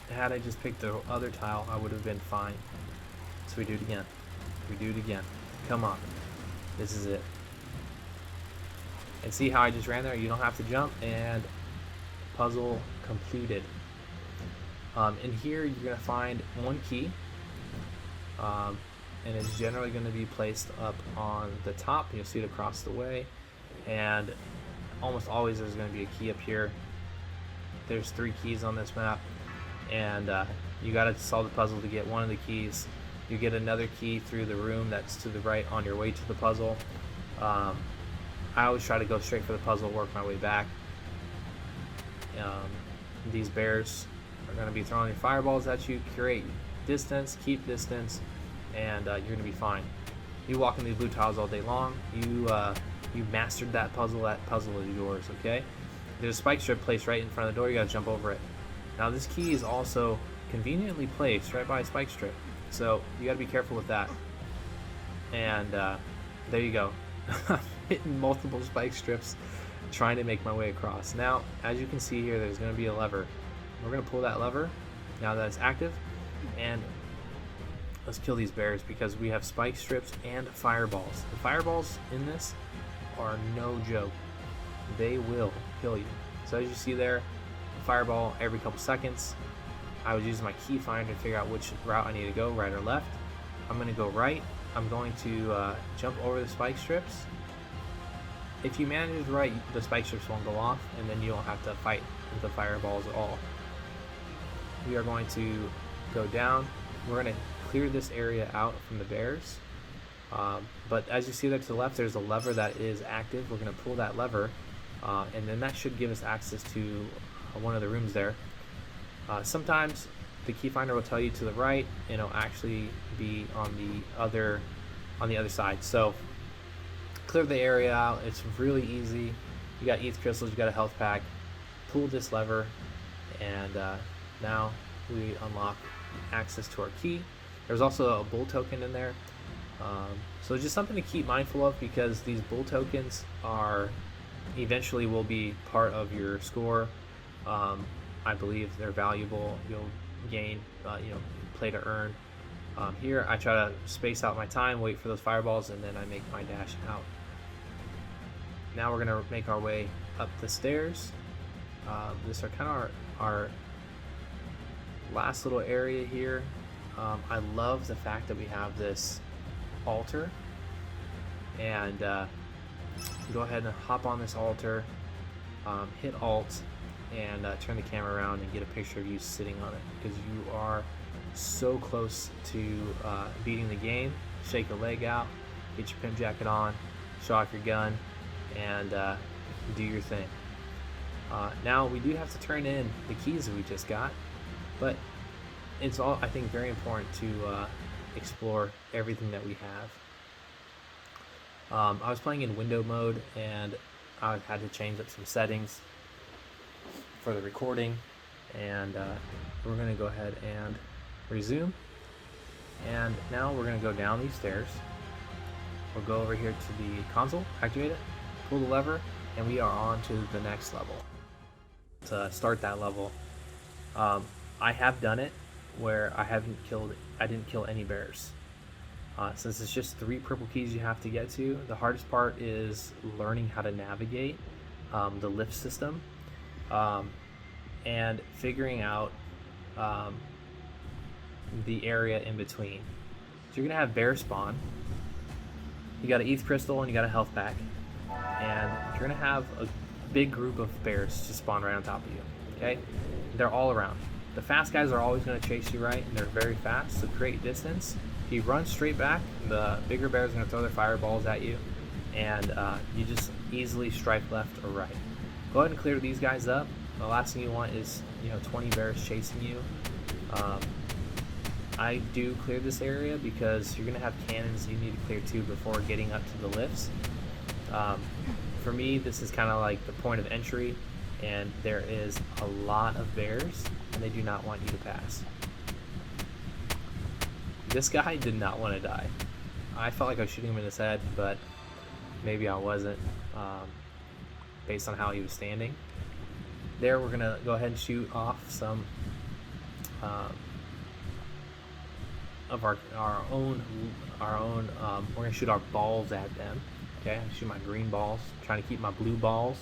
Had I just picked the other tile, I would have been fine. So we do it again. We do it again. Come on. This is it. And see how I just ran there? You don't have to jump, and puzzle completed. In here, you're going to find 1 key. And it's generally going to be placed up on the top. You'll see it across the way. And almost always there's going to be a key up here. There's 3 keys on this map. And you got to solve the puzzle to get one of the keys. You get another key through the room that's to the right on your way to the puzzle. I always try to go straight for the puzzle, work my way back. These bears are going to be throwing their fireballs at you. Create distance, keep distance, and you're going to be fine. You walk in these blue tiles all day long. You mastered that puzzle. That puzzle is yours, okay? There's a spike strip placed right in front of the door. You got to jump over it. Now this key is also conveniently placed right by a spike strip, so you got to be careful with that. And there you go. Hitting multiple spike strips, trying to make my way across. Now, as you can see here, there's going to be a lever. We're going to pull that lever now that it's active, and let's kill these bears because we have spike strips and fireballs. The fireballs in this are no joke. They will kill you. So as you see there, fireball every couple seconds. I was using my key finder to figure out which route I need to go, right or left. I'm going to go right. I'm going to jump over the spike strips. If you manage it right, the spike strips won't go off, and then you don't have to fight with the fireballs at all. We are going to go down. We're going to clear this area out from the bears. But as you see there to the left, there's a lever that is active. We're going to pull that lever, and then that should give us access to one of the rooms there. Sometimes the key finder will tell you to the right, and it'll actually be on the other side. So clear the area out. It's really easy. You got ETH crystals, you got a health pack. Pull this lever, and now we unlock access to our key. There's also a bull token in there. So just something to keep mindful of, because these bull tokens are eventually will be part of your score. I believe they're valuable. You'll gain, play to earn. Here I try to space out my time, wait for those fireballs, and then I make my dash out. Now we're gonna make our way up the stairs. This are kind of our last little area here. I love the fact that we have this altar, and go ahead and hop on this altar, hit Alt, and turn the camera around and get a picture of you sitting on it, because you are so close to beating the game. Shake your leg out, get your pimp jacket on, show off your gun, and do your thing. Now we do have to turn in the keys that we just got, but it's all, I think, very important to explore everything that we have. I was playing in window mode, and I had to change up some settings for the recording, and we're going to go ahead and resume. And now we're going to go down these stairs. We'll go over here to the console, activate it, pull the lever, and we are on to the next level. To start that level, I have done it where I didn't kill any bears. Since it's just 3 purple keys you have to get to, the hardest part is learning how to navigate the lift system, and figuring out the area in between. you're gonna have bear spawn. You got an ETH crystal and you got a health pack, and you're gonna have a big group of bears just spawn right on top of you. Okay, they're all around. The fast guys are always gonna chase you, right? And they're very fast, so create distance. If you run straight back, the bigger bears are gonna throw their fireballs at you, and you just easily strike left or right. Go ahead and clear these guys up. The last thing you want is 20 bears chasing you. I do clear this area because you're gonna have cannons you need to clear too before getting up to the lifts. For me, this is kind of like the point of entry, and there is a lot of bears, and they do not want you to pass. This guy did not want to die. I felt like I was shooting him in his head, but maybe I wasn't, based on how he was standing. There, we're gonna go ahead and shoot off some of our own. We're gonna shoot our balls at them. Okay, I shoot my green balls. I'm trying to keep my blue balls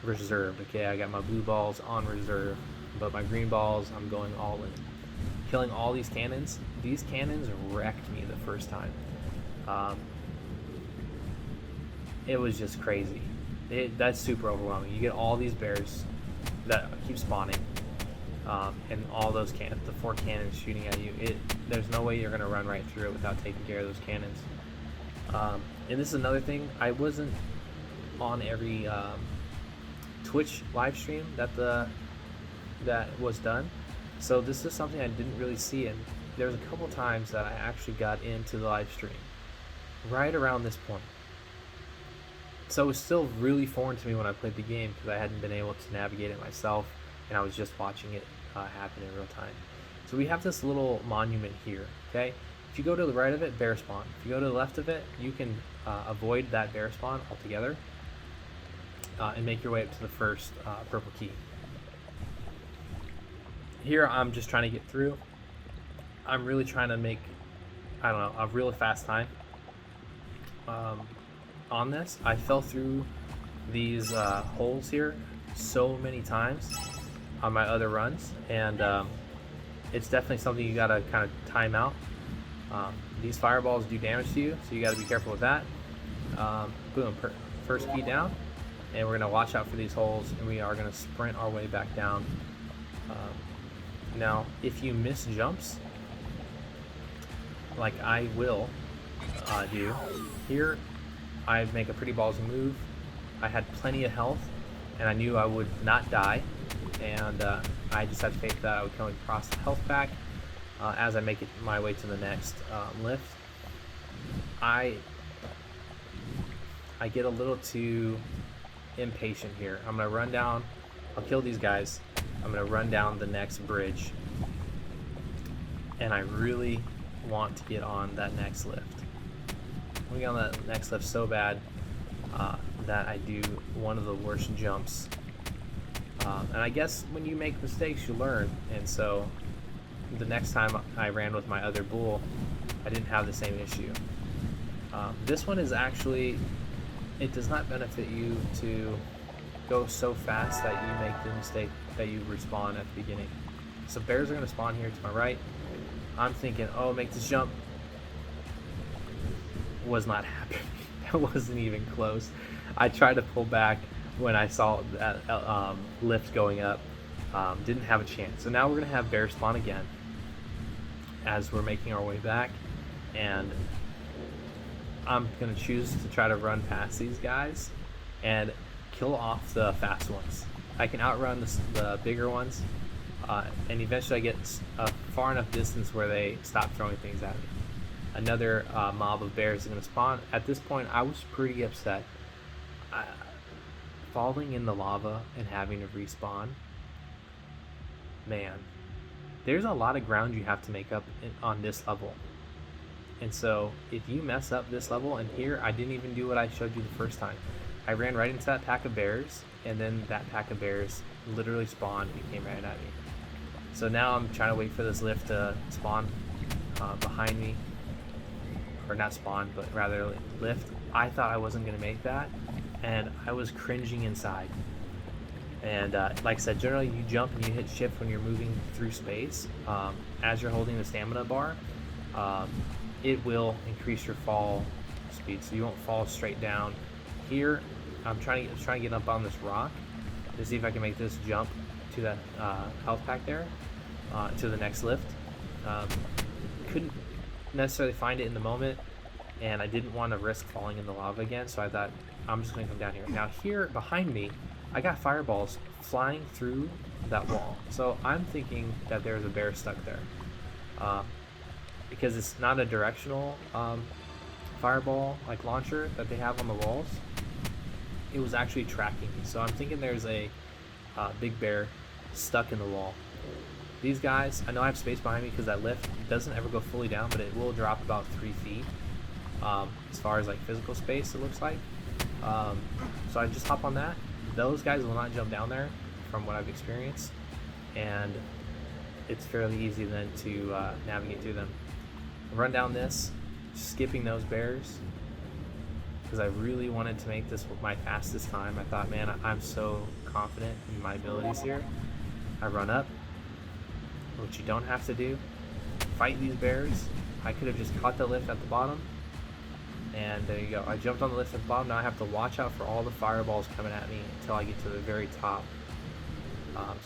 reserved. Okay, I got my blue balls on reserve, but my green balls, I'm going all in. Killing all these cannons. These cannons wrecked me the first time. It was just crazy. That's super overwhelming. You get all these bears that keep spawning, and all those the 4 cannons shooting at you. There's no way you're gonna run right through it without taking care of those cannons. And this is another thing. I wasn't on every Twitch live stream that was done, so this is something I didn't really see. And there's a couple times that I actually got into the live stream right around this point. So it was still really foreign to me when I played the game because I hadn't been able to navigate it myself, and I was just watching it happen in real time. So we have this little monument here. Okay, if you go to the right of it, bear spawn. If you go to the left of it, you can avoid that bear spawn altogether and make your way up to the first purple key. Here I'm just trying to get through. I'm really trying to make, a really fast time on this. I fell through these holes here so many times on my other runs, and it's definitely something you gotta kind of time out. These fireballs do damage to you, so you gotta be careful with that. Boom, first key down, and we're gonna watch out for these holes, and we are gonna sprint our way back down. Now, if you miss jumps, like I will do here, I make a pretty ballsy move. I had plenty of health, and I knew I would not die, and I just had faith that I would come across the health pack as I make it my way to the next lift. I get a little too impatient here. I'm gonna run down. I'll kill these guys. I'm gonna run down the next bridge, and I really want to get on that next lift. I'm gonna get on that next lift so bad that I do one of the worst jumps. And I guess when you make mistakes, you learn. And so the next time I ran with my other bull, I didn't have the same issue. This one is actually, it does not benefit you to go so fast that you make the mistake that you respawn at the beginning. So bears are going to spawn here to my right. I'm thinking, oh, make this jump. Was not happening. That wasn't even close. I tried to pull back when I saw that lift going up. Didn't have a chance. So now we're going to have bear spawn again as we're making our way back, and I'm going to choose to try to run past these guys and kill off the fast ones. I can outrun the bigger ones, and eventually I get a far enough distance where they stop throwing things at me. Another mob of bears is going to spawn. At this point, I was pretty upset. Falling in the lava and having to respawn, man, there's a lot of ground you have to make up on this level. And so if you mess up this level, and here I didn't even do what I showed you the first time. I ran right into that pack of bears, and then that pack of bears literally spawned and came right at me. So now I'm trying to wait for this lift to spawn behind me, or not spawn, but rather lift. I thought I wasn't going to make that, and I was cringing inside. And like I said, generally you jump and you hit shift when you're moving through space. As you're holding the stamina bar, it will increase your fall speed, so you won't fall straight down. Here, I'm trying to get up on this rock to see if I can make this jump to that health pack there, to the next lift. Couldn't necessarily find it in the moment, and I didn't want to risk falling in the lava again, so I thought I'm just going to come down here. Now here behind me, I got fireballs flying through that wall, so I'm thinking that there's a bear stuck there, because it's not a directional fireball like launcher that they have on the walls. It was actually tracking me, so I'm thinking there's a big bear stuck in the wall. These guys, I know I have space behind me because that lift doesn't ever go fully down, but it will drop about 3 feet as far as like physical space, it looks like. So I just hop on that. Those guys will not jump down there from what I've experienced, and it's fairly easy then to navigate through them. Run down this, skipping those bears, because I really wanted to make this my fastest time. I thought, man, I'm so confident in my abilities here. I run up, which you don't have to do. Fight these bears. I could have just caught the lift at the bottom, and there you go. I jumped on the lift at the bottom. Now I have to watch out for all the fireballs coming at me until I get to the very top.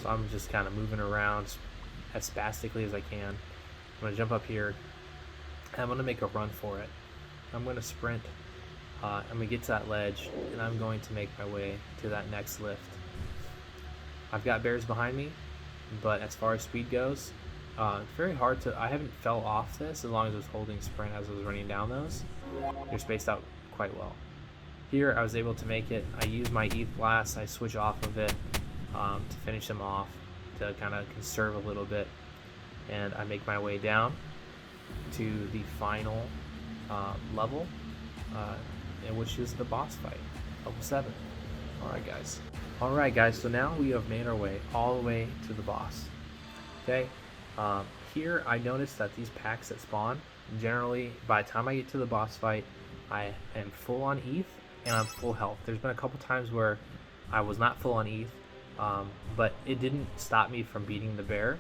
So I'm just kind of moving around as spastically as I can. I'm going to jump up here. I'm going to make a run for it. I'm going to sprint. I'm going to get to that ledge, and I'm going to make my way to that next lift. I've got bears behind me, but as far as speed goes, it's very hard to, I haven't fell off this as long as I was holding sprint as I was running down those. They're spaced out quite well. Here I was able to make it. I use my ETH blast, I switch off of it to finish them off, to kind of conserve a little bit, and I make my way down to the final level, which is the boss fight, level 7. Alright guys, so now we have made our way all the way to the boss. Okay, here I noticed that these packs that spawn, generally by the time I get to the boss fight, I am full on ETH and I'm full health. There's been a couple times where I was not full on ETH, but it didn't stop me from beating the bear,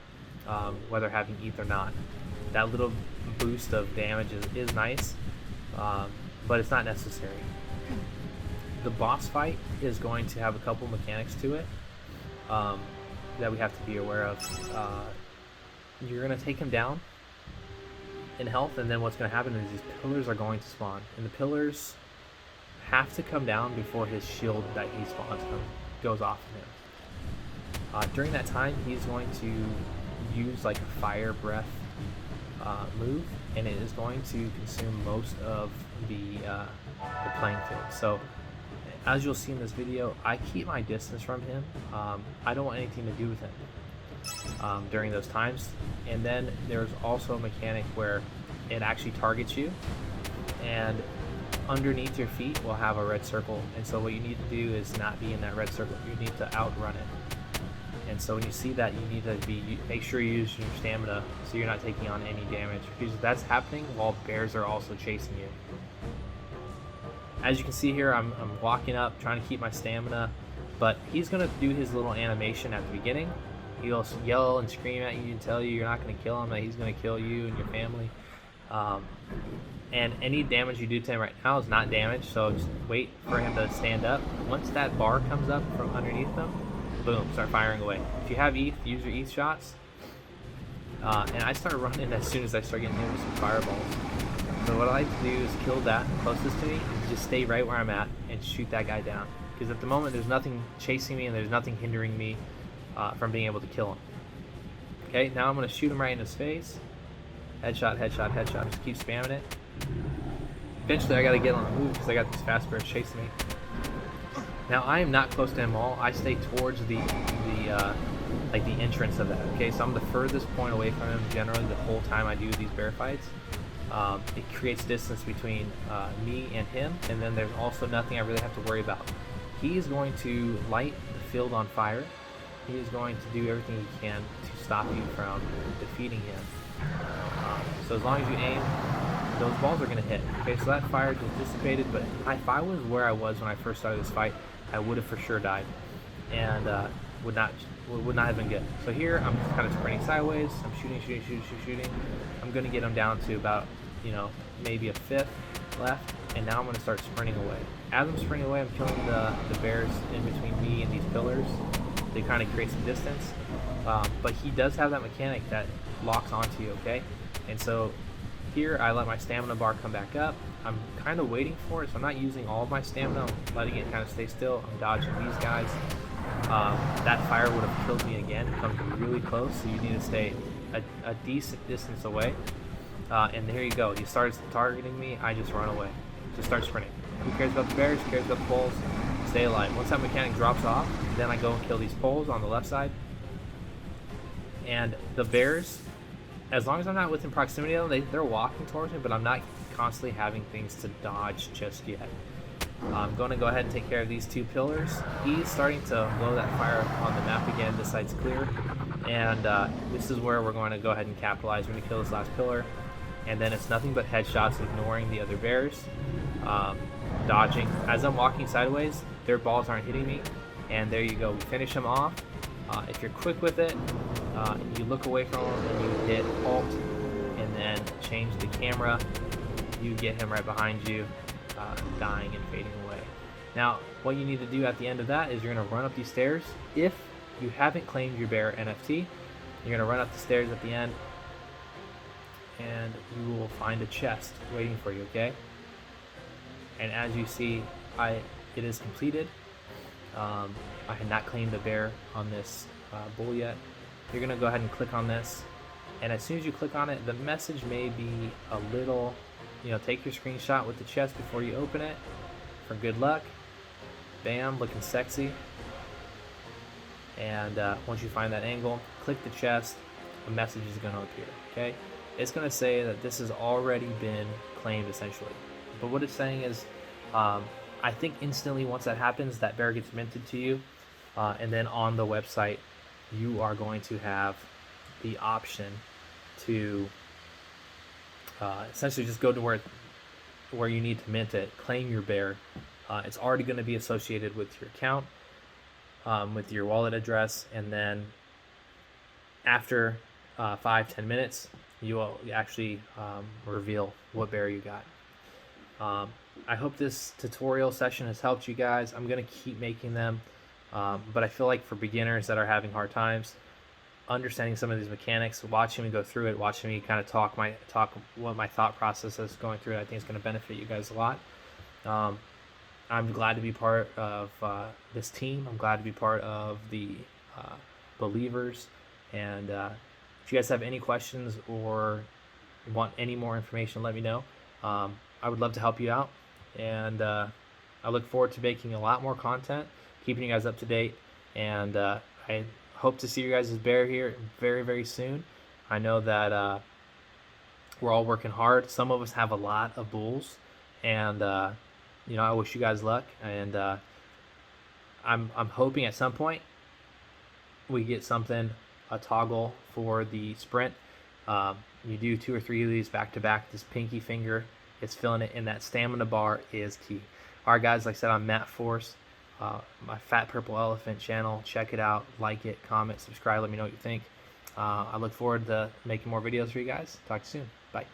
whether having ETH or not. That little boost of damage is nice, but it's not necessary. The boss fight is going to have a couple mechanics to it that we have to be aware of. You're going to take him down in health, and then what's going to happen is these pillars are going to spawn, and the pillars have to come down before his shield that he spawns from goes off of him. During that time, he's going to use like a fire breath move, and it is going to consume most of the playing field. So as you'll see in this video, I keep my distance from him. I don't want anything to do with him during those times. And then there's also a mechanic where it actually targets you, and underneath your feet will have a red circle. And so what you need to do is not be in that red circle. You need to outrun it. And so when you see that, you need to make sure you use your stamina so you're not taking on any damage, because that's happening while bears are also chasing you. As you can see here, I'm walking up, trying to keep my stamina, but he's going to do his little animation at the beginning. He'll yell and scream at you and tell you you're not going to kill him, that he's going to kill you and your family. And any damage you do to him right now is not damage, so just wait for him to stand up. Once that bar comes up from underneath him, boom, start firing away. If you have ETH, use your ETH shots. And I start running as soon as I start getting hit with some fireballs. So what I like to do is kill that closest to me and just stay right where I'm at and shoot that guy down. Because at the moment there's nothing chasing me and there's nothing hindering me from being able to kill him. Okay, now I'm going to shoot him right in his face. Headshot, headshot, headshot. Just keep spamming it. Eventually I got to get on the move because I got these fast bears chasing me. Now I am not close to him all. I stay towards the entrance of that. Okay, so I'm the furthest point away from him generally the whole time I do these bear fights. It creates distance between me and him, and then there's also nothing I really have to worry about. He is going to light the field on fire. He is going to do everything he can to stop you from defeating him. So as long as you aim, those balls are going to hit. Okay, so that fire just dissipated, but if I was where I was when I first started this fight, I would have for sure died. And would not have been good. So here I'm kind of sprinting sideways. I'm shooting. I'm going to get him down to about, you know, maybe a fifth left, and now I'm going to start sprinting away. As I'm sprinting away, I'm killing the bears in between me and these pillars. They kind of create some distance, but he does have that mechanic that locks onto you, okay? And so here I let my stamina bar come back up. I'm kind of waiting for it, so I'm not using all of my stamina. I'm letting it kind of stay still. I'm dodging these guys. That fire would have killed me again. It comes really close, so you need to stay a decent distance away. And there you go. He starts targeting me. I just run away. Just start sprinting. Who cares about the bears? Who cares about the poles? Stay alive. Once that mechanic drops off, then I go and kill these poles on the left side. And the bears, as long as I'm not within proximity of them, they're walking towards me, but I'm not constantly having things to dodge just yet. I'm going to go ahead and take care of these two pillars. He's starting to blow that fire on the map again. This side's clear. And this is where we're going to go ahead and capitalize. We're going to kill this last pillar. And then it's nothing but headshots, ignoring the other bears. Dodging. As I'm walking sideways, their balls aren't hitting me. And there you go. We finish them off. If you're quick with it, you look away from them and you hit Alt. And then change the camera. You get him right behind you, dying and fading away. Now, what you need to do at the end of that is you're going to run up these stairs. If you haven't claimed your bear NFT, you're going to run up the stairs at the end, and you will find a chest waiting for you, okay? And as you see, it is completed. I had not claimed a bear on this bull yet. You're going to go ahead and click on this, and as soon as you click on it, the message may be a little, you know, take your screenshot with the chest before you open it for good luck. Bam, looking sexy. And once you find that angle, click the chest, a message is going to appear, okay? It's going to say that this has already been claimed, essentially. But what it's saying is, I think instantly once that happens, that bear gets minted to you, and then on the website, you are going to have the option to essentially just go to where you need to mint it, claim your bear. It's already going to be associated with your account, with your wallet address, and then after 5-10 minutes, you will actually reveal what bear you got. I hope this tutorial session has helped you guys. I'm going to keep making them, but I feel like for beginners that are having hard times, understanding some of these mechanics, watching me go through it, watching me kind of talk what my thought process is going through it, I think it's going to benefit you guys a lot. I'm glad to be part of this team. I'm glad to be part of the Believers. And if you guys have any questions or want any more information, let me know. I would love to help you out. And I look forward to making a lot more content, keeping you guys up to date. And I hope to see you guys' bear here very, very soon. I know that we're all working hard. Some of us have a lot of bulls, and you know, I wish you guys luck. And I'm hoping at some point we get something, a toggle for the sprint. You do 2 or 3 of these back to back. This pinky finger, it's filling it, and that stamina bar is key. All right, guys, like I said, I'm Matt Force. My Fat Purple Elephant channel. Check it out, like it, comment, subscribe, let me know what you think. I look forward to making more videos for you guys. Talk to you soon. Bye.